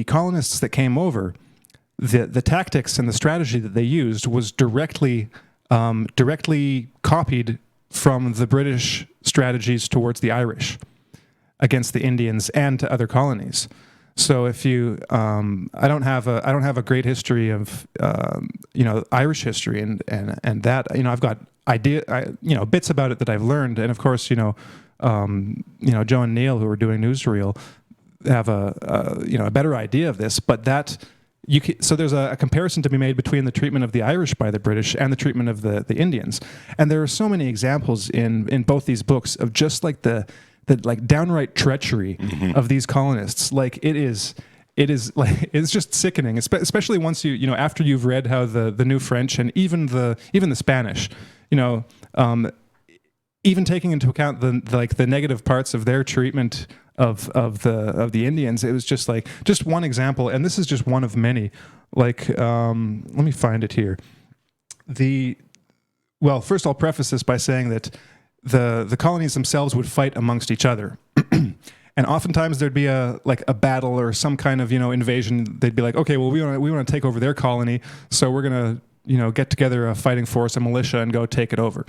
colonists that came over, the tactics and the strategy that they used was directly copied from the British strategies towards the Irish against the Indians and to other colonies. So if you, I don't have a great history of, Irish history and that, I've got bits about it that I've learned. And of course, Joe and Neil, who are doing newsreel, have a better idea of this, but that, so there's a comparison to be made between the treatment of the Irish by the British and the treatment of the Indians. And there are so many examples in both these books of just like the like downright treachery of these colonists. Like it is like, it's just sickening, especially once after you've read how the New French and even the Spanish, even taking into account the negative parts of their treatment of the Indians. It was just one example, and this is just one of many. Like, let me find it here. First I'll preface this by saying that the colonies themselves would fight amongst each other. And oftentimes there'd be a battle or some kind of invasion. They'd be like, okay, well we want to take over their colony, so we're gonna get together a fighting force, a militia, and go take it over.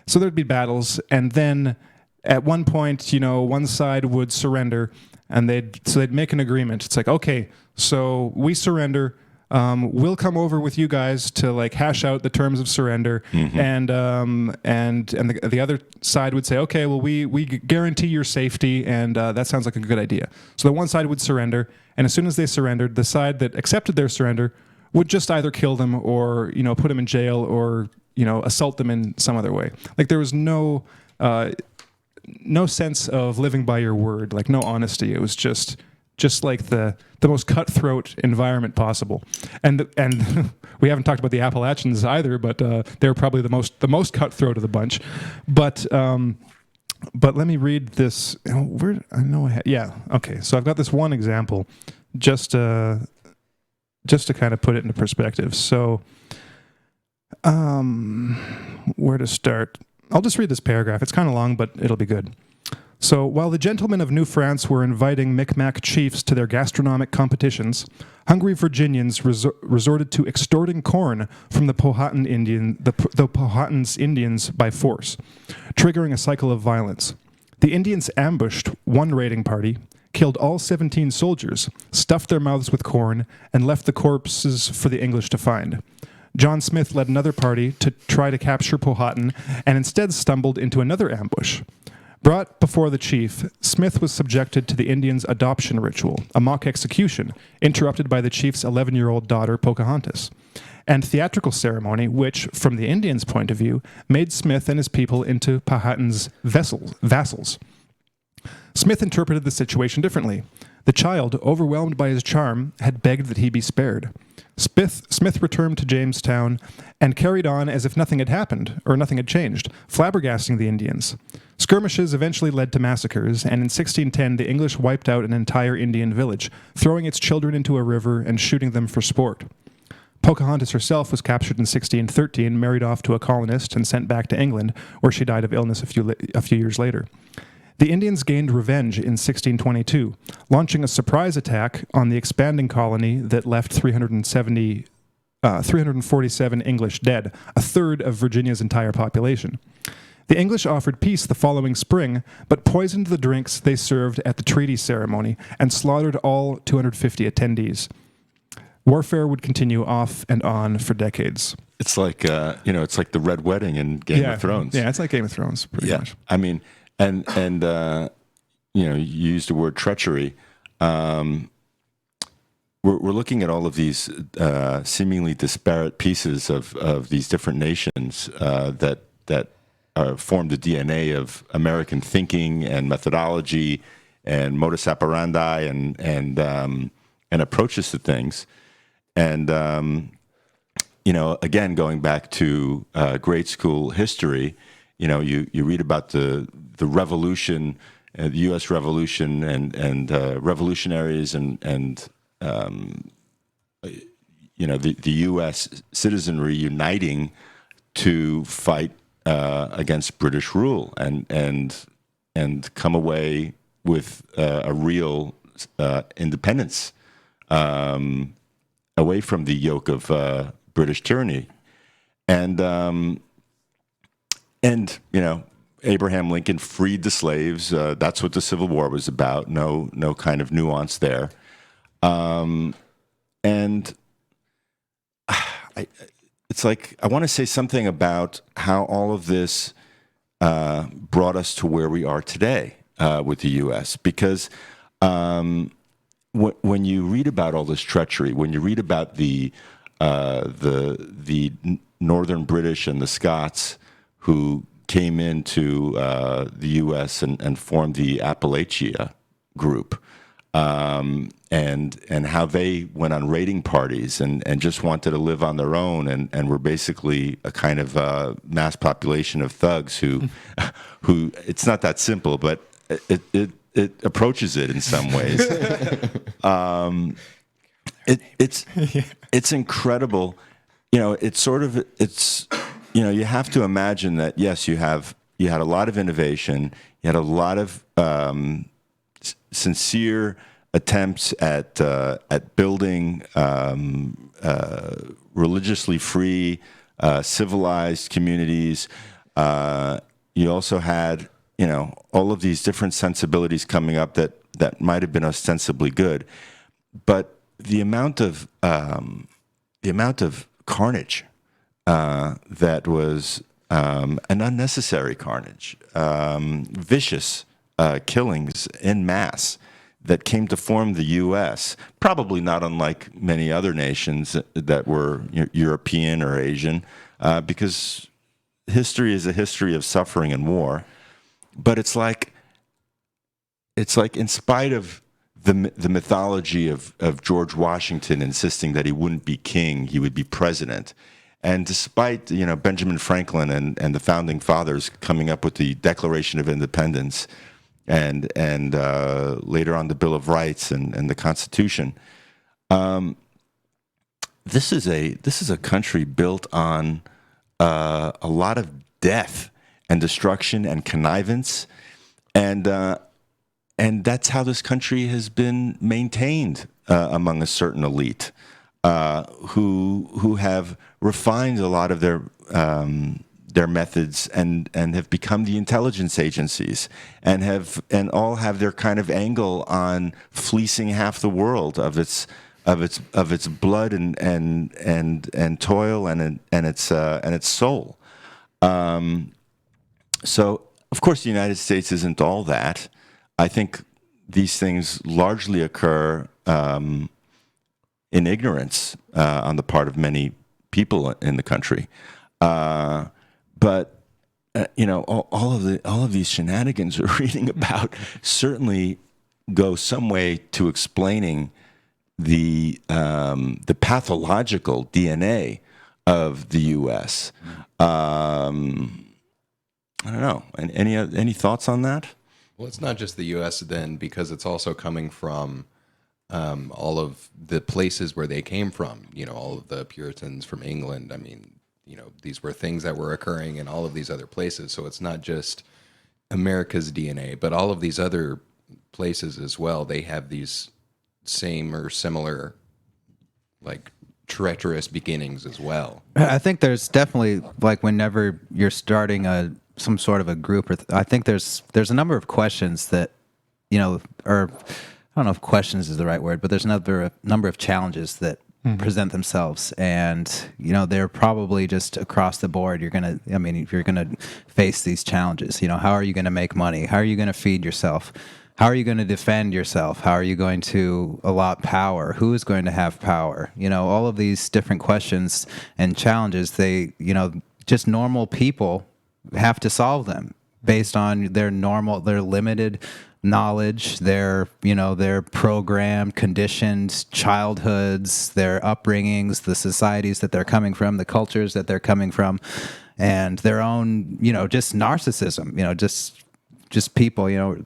So there'd be battles, and then at one point, one side would surrender, and they'd make an agreement. It's like, okay, so we surrender. We'll come over with you guys to hash out the terms of surrender, and the other side would say, okay, well we guarantee your safety, and that sounds like a good idea. So the one side would surrender, and as soon as they surrendered, the side that accepted their surrender would just either kill them or put them in jail or assault them in some other way. Like there was no sense of living by your word, like no honesty. It was just like the most cutthroat environment possible. And we haven't talked about the Appalachians either, but they're probably the most cutthroat of the bunch. But let me read this. Okay. So I've got this one example, just to kind of put it into perspective. So, where to start? I'll just read this paragraph. It's kind of long, but it'll be good. So, while the gentlemen of New France were inviting Micmac chiefs to their gastronomic competitions, hungry Virginians resorted to extorting corn from the Powhatan's Indians by force, triggering a cycle of violence. The Indians ambushed one raiding party, killed all 17 soldiers, stuffed their mouths with corn, and left the corpses for the English to find. John Smith led another party to try to capture Powhatan and instead stumbled into another ambush. Brought before the chief, Smith was subjected to the Indians' adoption ritual, a mock execution, interrupted by the chief's 11-year-old daughter, Pocahontas, and theatrical ceremony which, from the Indians' point of view, made Smith and his people into Powhatan's vassals. Smith interpreted the situation differently. The child, overwhelmed by his charm, had begged that he be spared. Smith returned to Jamestown and carried on as if nothing had happened, or nothing had changed, flabbergasting the Indians. Skirmishes eventually led to massacres, and in 1610 the English wiped out an entire Indian village, throwing its children into a river and shooting them for sport. Pocahontas herself was captured in 1613, married off to a colonist, and sent back to England, where she died of illness a few years later. The Indians gained revenge in 1622, launching a surprise attack on the expanding colony that left 347 English dead, a third of Virginia's entire population. The English offered peace the following spring, but poisoned the drinks they served at the treaty ceremony and slaughtered all 250 attendees. Warfare would continue off and on for decades. It's like it's like the Red Wedding in Game of Thrones. Yeah, it's like Game of Thrones, pretty much. I mean, and you used the word treachery. We're looking at all of these seemingly disparate pieces of these different nations that form the DNA of American thinking and methodology and modus operandi and approaches to things. And again, going back to grade school history, you read about the revolution, the U.S. Revolution, and revolutionaries, and the U.S. citizenry uniting to fight against British rule and come away with a real independence away from the yoke of British tyranny, and Abraham Lincoln freed the slaves. That's what the Civil War was about. No kind of nuance there. It's like I want to say something about how all of this brought us to where we are today with the U.S. Because when you read about all this treachery, when you read about the Northern British and the Scots who came into the U.S. and formed the Appalachia group, and how they went on raiding parties and just wanted to live on their own and were basically a kind of mass population of thugs who it's not that simple, but it approaches it in some ways. It's incredible. You have to imagine that, yes, you had a lot of innovation, you had a lot of sincere attempts at building religiously free, civilized communities. You also had, all of these different sensibilities coming up that might have been ostensibly good, but the amount of carnage that was an unnecessary carnage, vicious killings en masse that came to form the U.S., probably not unlike many other nations that were European or Asian, because history is a history of suffering and war. But it's like in spite of the mythology of George Washington insisting that he wouldn't be king, he would be president, and despite Benjamin Franklin and the founding fathers coming up with the Declaration of Independence and later on the Bill of Rights and the Constitution, this is a country built on a lot of death and destruction and connivance, and that's how this country has been maintained among a certain elite who have refined a lot of their methods and have become the intelligence agencies and all have their kind of angle on fleecing half the world of its blood and toil and its soul. So, of course, the United States isn't all that. I think these things largely occur in ignorance on the part of many people in the country. But all of these shenanigans we're reading about certainly go some way to explaining the pathological DNA of the U.S. I don't know. And any thoughts on that? Well, it's not just the U.S. then, because it's also coming from all of the places where they came from. You know, all of the Puritans from England. I mean, you know, these were things that were occurring in all of these other places. So it's not just America's DNA, but all of these other places as well. They have these same or similar, like, treacherous beginnings as well. I think there's definitely, like, whenever you're starting some sort of a group, I think there's a number of questions that, you know, or I don't know if questions is the right word, but there's a number of challenges that present themselves, and you know, they're probably just across the board. You're gonna face these challenges. You know, how are you going to make money? How are you going to feed yourself? How are you going to defend yourself? How are you going to allot power? Who is going to have power? You know, all of these different questions and challenges, they, you know, just normal people have to solve them based on their limited knowledge, their programmed, conditioned childhoods, their upbringings, the societies that they're coming from, the cultures that they're coming from, and their own, you know, just narcissism, you know, just people, you know,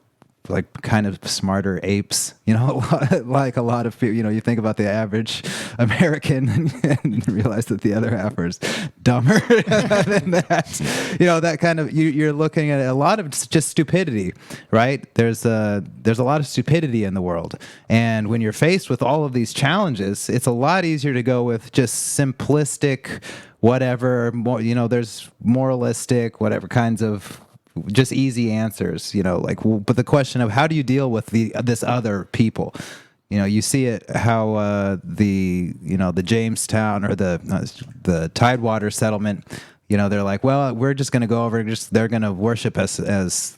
like kind of smarter apes, you know, like a lot of people, you know, you think about the average American and realize that the other half is dumber than that. You know, that kind of, you're looking at a lot of just stupidity, right? There's a lot of stupidity in the world. And when you're faced with all of these challenges, it's a lot easier to go with just simplistic, whatever, you know, there's moralistic, whatever kinds of just easy answers, you know, like, but the question of how do you deal with this other people? You know, you see it how the Jamestown or the Tidewater settlement, you know, they're like, well, we're just going to go over, they're going to worship us as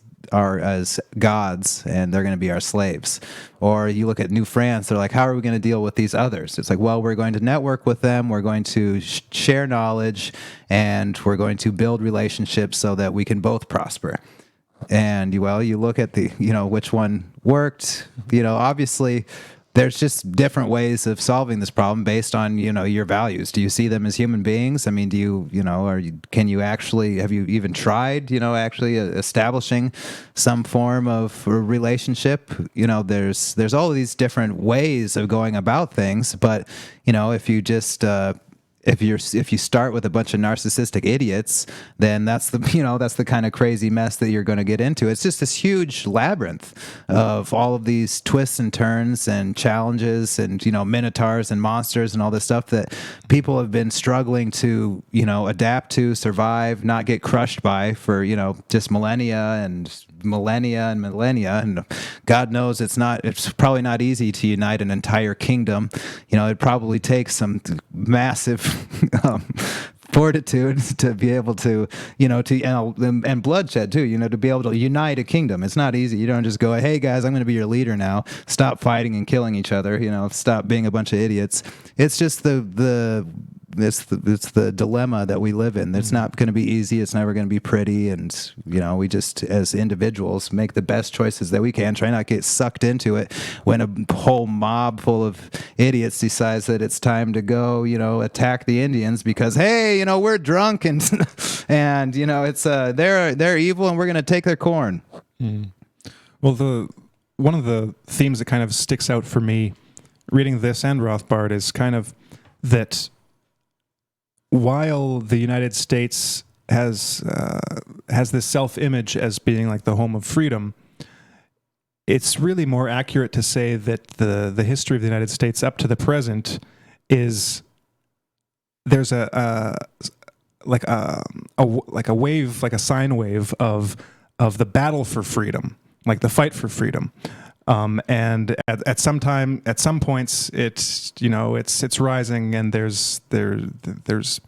gods, and they're going to be our slaves. Or you look at New France, they're like, how are we going to deal with these others? It's like, well, we're going to network with them, we're going to share knowledge, and we're going to build relationships so that we can both prosper. And well, you look at which one worked. You know, obviously there's just different ways of solving this problem based on, you know, your values. Do you see them as human beings? I mean, have you even tried, you know, actually establishing some form of relationship? You know, there's all of these different ways of going about things, but, you know, if you just, if you start with a bunch of narcissistic idiots, then that's the kind of crazy mess that you're going to get into. It's just this huge labyrinth of all of these twists and turns and challenges and, you know, minotaurs and monsters and all this stuff that people have been struggling to, you know, adapt to, survive, not get crushed by for, you know, just millennia. And God knows it's probably not easy to unite an entire kingdom. You know, it probably takes some massive fortitude to be able to, you know, and bloodshed too, you know, to be able to unite a kingdom. It's not easy. You don't just go, hey guys, I'm going to be your leader now. Stop fighting and killing each other. You know, stop being a bunch of idiots. It's just it's the dilemma that we live in. It's not going to be easy. It's never going to be pretty. And, you know, we just, as individuals, make the best choices that we can. Try not to get sucked into it when a whole mob full of idiots decides that it's time to go, you know, attack the Indians because, hey, you know, we're drunk and, and, you know, it's, they're evil and we're going to take their corn. Mm. Well, one of the themes that kind of sticks out for me reading this and Rothbard is kind of that while the United States has this self-image as being like the home of freedom, it's really more accurate to say that the history of the United States up to the present is there's a wave, like a sine wave of the battle for freedom, like the fight for freedom. And at some points, it's, you know, it's rising, and there's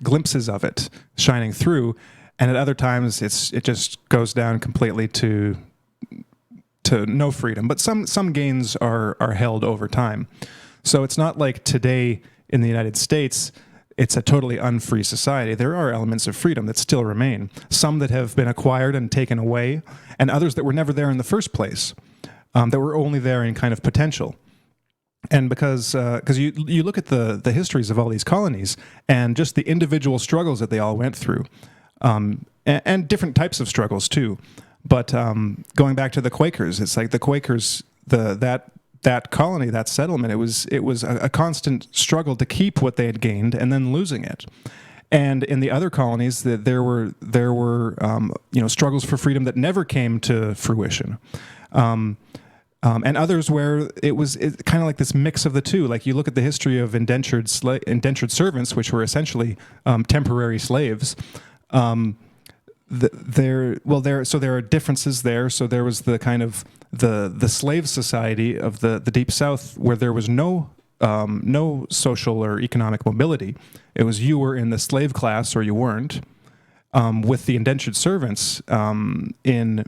glimpses of it shining through, and at other times it just goes down completely to no freedom. But some gains are held over time. So it's not like today in the United States it's a totally unfree society. There are elements of freedom that still remain. Some that have been acquired and taken away, and others that were never there in the first place. that were only there in kind of potential. And because you look at the histories of all these colonies and just the individual struggles that they all went through, and different types of struggles too. But going back to the Quakers, it's like the Quakers, that colony, that settlement, it was a constant struggle to keep what they had gained and then losing it. And in the other colonies, there were struggles for freedom that never came to fruition. And others where it was kind of like this mix of the two. Like you look at the history of indentured servants, which were essentially temporary slaves. There are differences there. So there was the kind of the slave society of the Deep South, where there was no social or economic mobility. It was you were in the slave class or you weren't. With the indentured servants in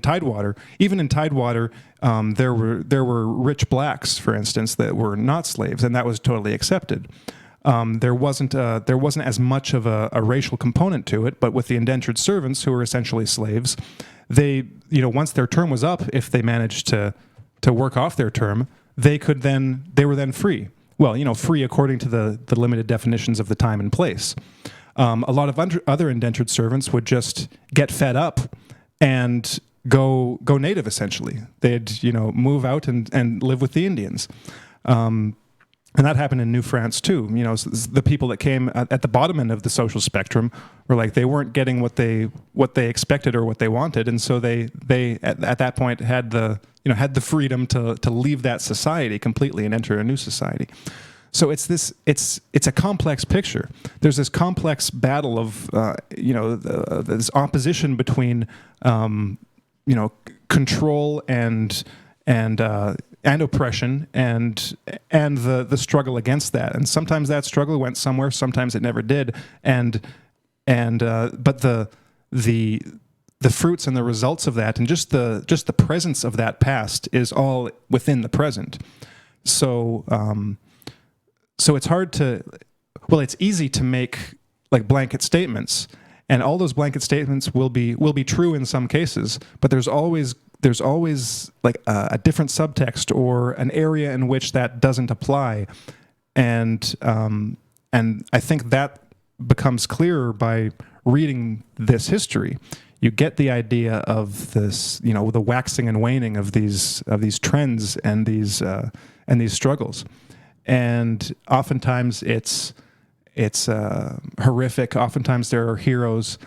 Tidewater, even in Tidewater, there were rich blacks, for instance, that were not slaves, and that was totally accepted. There wasn't as much of a racial component to it, but with the indentured servants, who were essentially slaves, they, once their term was up, if they managed to work off their term, they were then free. Well, free according to the limited definitions of the time and place. A lot of other indentured servants would just get fed up and go native, essentially. They'd move out and live with the Indians. And that happened in New France too. The people that came at the bottom end of the social spectrum were like, they weren't getting what they expected or what they wanted, and so they at that point had the freedom to leave that society completely and enter a new society. So it's a complex picture. There's this complex battle of this opposition between control and oppression and the struggle against that. And sometimes that struggle went somewhere, sometimes it never did. But the fruits and the results of that, and just the presence of that past, is all within the present. So it's hard to, it's easy to make like blanket statements, and all those blanket statements will be true in some cases, but there's always like a different subtext or an area in which that doesn't apply, and I think that becomes clearer by reading this history. You get the idea of this, the waxing and waning of these trends and these struggles. And oftentimes it's horrific. Oftentimes there are heroes,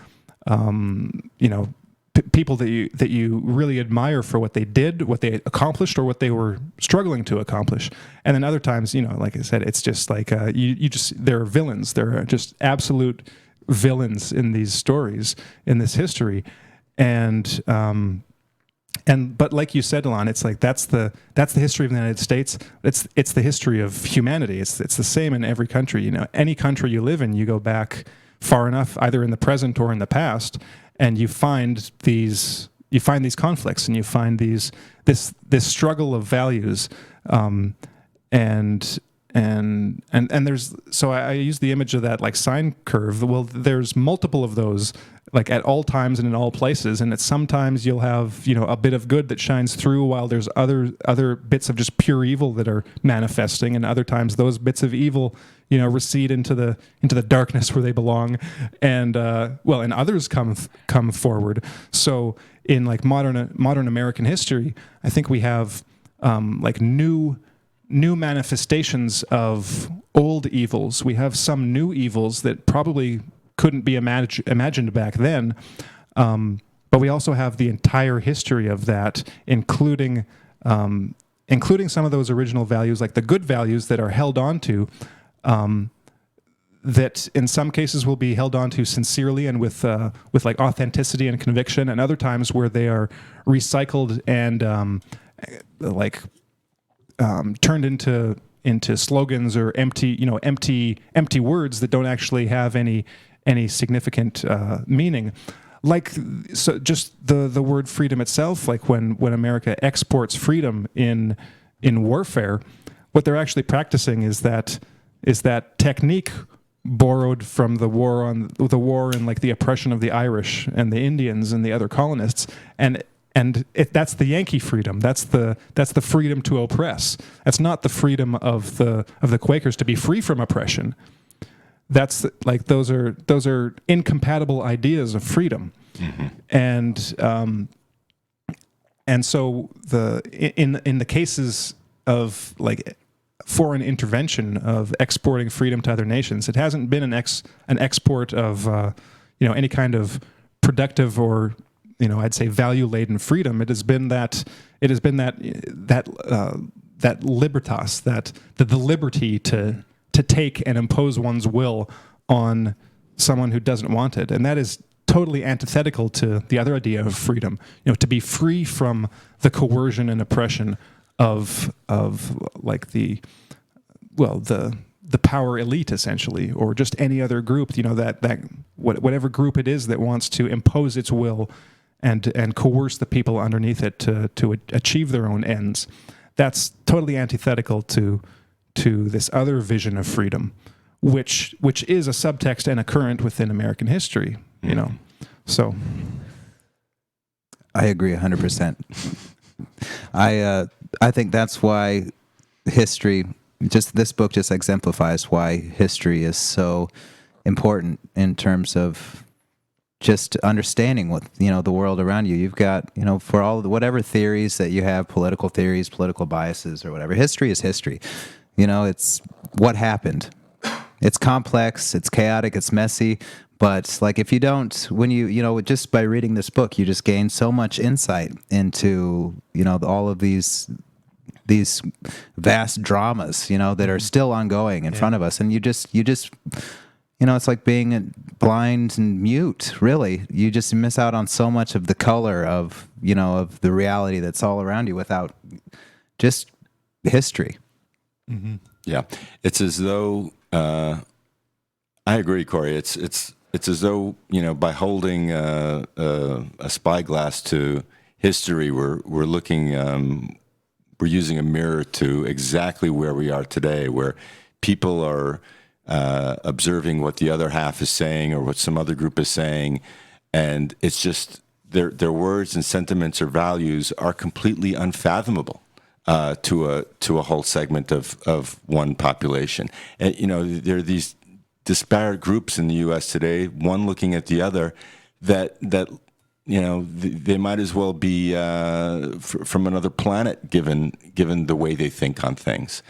people that you really admire for what they did, what they accomplished, or what they were struggling to accomplish. And then other times, like I said, it's just like there are villains. There are just absolute villains in these stories, in this history, but like you said, Alon, it's like that's the history of the United States. It's the history of humanity. It's the same in every country. Any country you live in, you go back far enough, either in the present or in the past, and you find these conflicts, and you find this struggle of values, and there's, so I use the image of that like sine curve. Well, there's multiple of those, like at all times and in all places, and sometimes you'll have a bit of good that shines through, while there's other bits of just pure evil that are manifesting, and other times those bits of evil recede into the darkness where they belong, and and others come forward. So in like modern American history, I think we have like new manifestations of old evils. We have some new evils that probably couldn't be imagined back then, but we also have the entire history of that, including some of those original values, like the good values that are held on to, that in some cases will be held on to sincerely and with like authenticity and conviction, and other times where they are recycled and turned into slogans or empty words that don't actually have any significant meaning. Like, so just the word freedom itself, like when America exports freedom in warfare, what they're actually practicing is that technique borrowed from the war and like the oppression of the Irish and the Indians and the other colonists, and that's the Yankee freedom. That's the freedom to oppress. That's not the freedom of the Quakers to be free from oppression. That's like those are incompatible ideas of freedom, and so in the cases of like foreign intervention of exporting freedom to other nations, it hasn't been an export of any kind of productive or I'd say value-laden freedom. It has been that libertas, that the liberty to take and impose one's will on someone who doesn't want it, and that is totally antithetical to the other idea of freedom. To be free from the coercion and oppression of like the power elite, essentially, or just any other group. Whatever group it is that wants to impose its will and coerce the people underneath it to achieve their own ends. That's totally antithetical to this other vision of freedom, which is a subtext and a current within American history. So I agree 100%. I think that's why history, just this book just exemplifies why history is so important in terms of just understanding what the world around you. You've got for all whatever theories that you have, political theories, political biases, or whatever. History is history. It's what happened. It's complex. It's chaotic. It's messy. But like if you don't, when just by reading this book, you just gain so much insight into all of these vast dramas that are still ongoing in front of us, and you just it's like being blind and mute. Really, you just miss out on so much of the color of of the reality that's all around you without just history. Mm-hmm. Yeah, it's as though I agree, Corey. It's as though by holding a spyglass to history, we're looking, we're using a mirror to exactly where we are today, where people are observing what the other half is saying or what some other group is saying, and it's just their words and sentiments or values are completely unfathomable to a whole segment of one population. And there are these disparate groups in the U.S. today, one looking at the other, that they might as well be from another planet, given the way they think on things,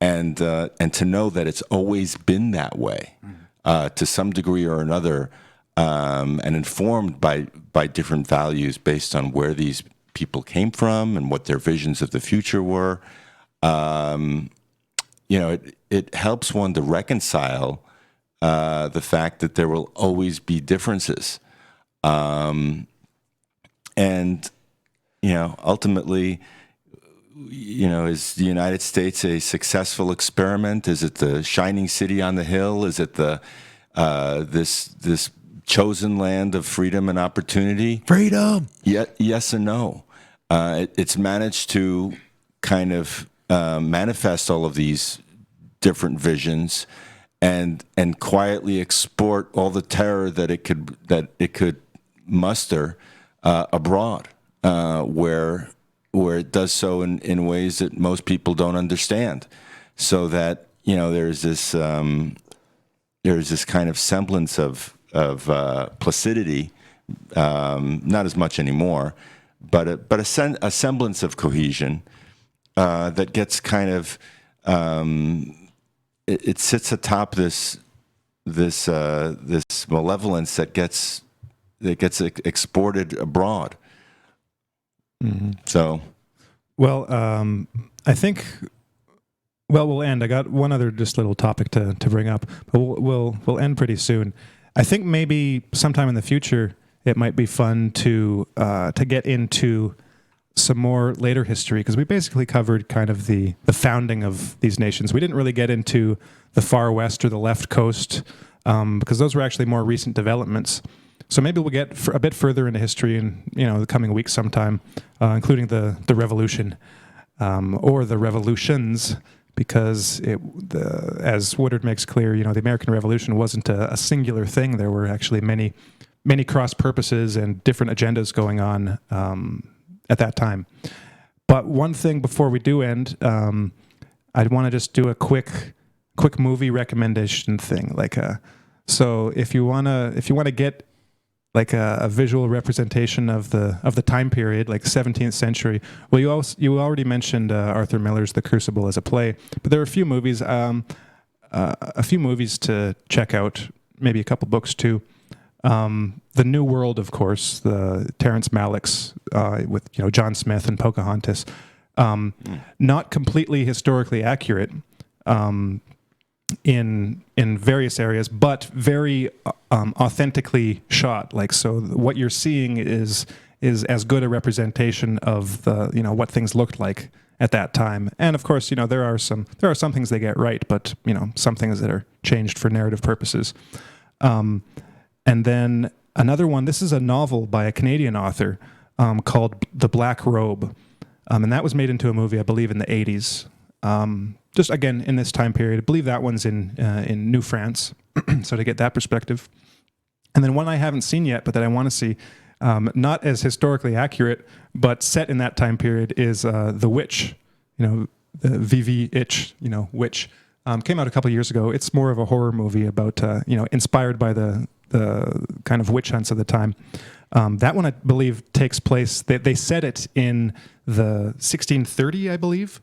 and to know that it's always been that way to some degree or another, and informed by different values based on where these people came from and what their visions of the future were. It helps one to reconcile the fact that there will always be differences. And ultimately, is the United States a successful experiment? Is it the shining city on the hill? Is it the this chosen land of freedom and opportunity? Freedom! Yes and no. It's managed to kind of manifest all of these different visions and quietly export all the terror that it could muster abroad, where it does so in ways that most people don't understand, so that there's this kind of semblance of placidity, not as much anymore, but a semblance of cohesion that gets kind of it sits atop this malevolence that gets exported abroad. Mm-hmm. So, well, I think. Well, we'll end. I got one other just little topic to bring up, but we'll end pretty soon. I think maybe sometime in the future it might be fun to get into some more later history, because we basically covered kind of the founding of these nations. We didn't really get into the far west or the left coast, because those were actually more recent developments. So maybe we'll get a bit further into history in the coming weeks sometime, including the revolution or the revolutions, because as Woodard makes clear, the American Revolution wasn't a singular thing. There were actually many cross purposes and different agendas going on at that time. But one thing before we do end, I want to just do a quick movie recommendation thing. So if you wanna get like a visual representation of the time period, like 17th century. Well, you already mentioned Arthur Miller's The Crucible as a play, but there are a few movies to check out, maybe a couple books too. The New World, of course, the Terrence Malick's with John Smith and Pocahontas. Not completely historically accurate. In various areas, but very authentically shot. So what you're seeing is as good a representation of what things looked like at that time. And of course, there are some things they get right, but some things that are changed for narrative purposes. And then another one. This is a novel by a Canadian author called The Black Robe, and that was made into a movie, I believe, in the 80s. Just again in this time period, I believe that one's in New France, so to get that perspective. And then one I haven't seen yet, but that I want to see, not as historically accurate, but set in that time period, is The Witch. The VV Itch, Witch, came out a couple years ago. It's more of a horror movie about inspired by the kind of witch hunts of the time. That one, I believe, takes place. They set it in the 1630, I believe.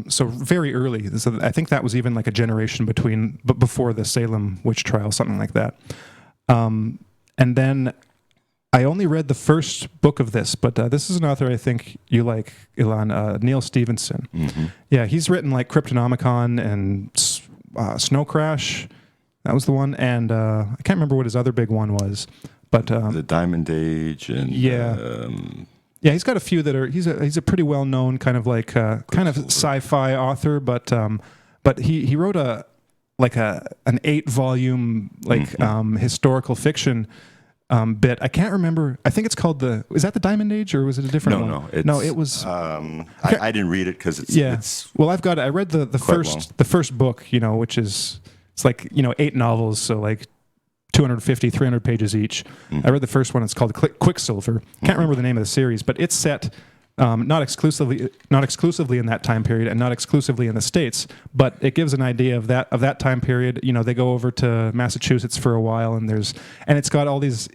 So very early. So I think that was even like a generation before the Salem witch trial, something like that. And then I only read the first book of this, but this is an author I think you like, Ilan, Neil Stevenson. Mm-hmm. Yeah, he's written like Cryptonomicon and Snow Crash. That was the one. And I can't remember what his other big one was. But the Diamond Age and yeah, he's got a few that are. He's a pretty well known kind of like kind of sci-fi author, but he wrote an 8-volume historical fiction bit. I can't remember. I think it's called is that the Diamond Age, or was it a different one? No, it was. I didn't read it because it's well, I've got it. I read the first book, which is it's like 8 novels, so like 250, 300 pages each. I read the first one. It's called Quicksilver. Can't remember the name of the series, but it's set not exclusively in that time period and not exclusively in the States, but it gives an idea of that time period. They go over to Massachusetts for a while, and it's got all these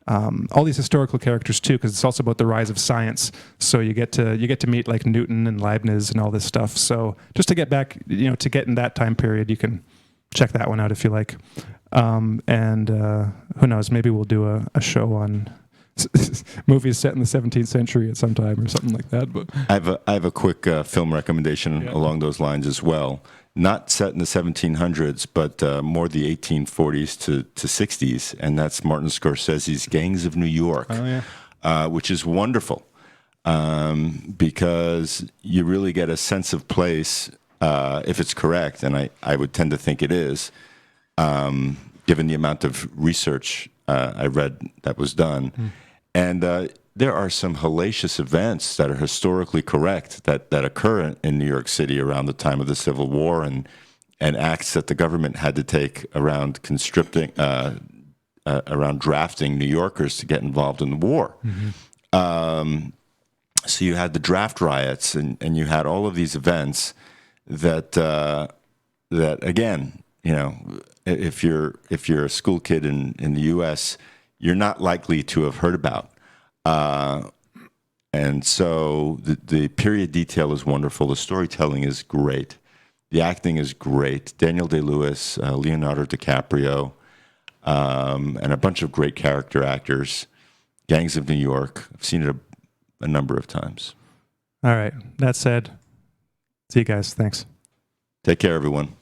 all these historical characters too, because it's also about the rise of science. So you get to meet like Newton and Leibniz and all this stuff. So just to get back, to get in that time period, you can check that one out if you like. And who knows, maybe we'll do a show on movies set in the 17th century at some time or something like that. But I have a quick film recommendation along those lines as well. Not set in the 1700s, but more the 1840s to 60s, and that's Martin Scorsese's Gangs of New York, which is wonderful because you really get a sense of place, if it's correct, and I would tend to think it is, given the amount of research I read that was done. And there are some hellacious events that are historically correct that occur in New York City around the time of the Civil War, and acts that the government had to take around conscripting, around drafting New Yorkers to get involved in the war. So you had the draft riots, and you had all of these events that again, if you're a school kid in the U.S., you're not likely to have heard about. And so the period detail is wonderful. The storytelling is great. The acting is great. Daniel Day-Lewis, Leonardo DiCaprio, and a bunch of great character actors. Gangs of New York. I've seen it a number of times. All right. That said, see you guys. Thanks. Take care, everyone.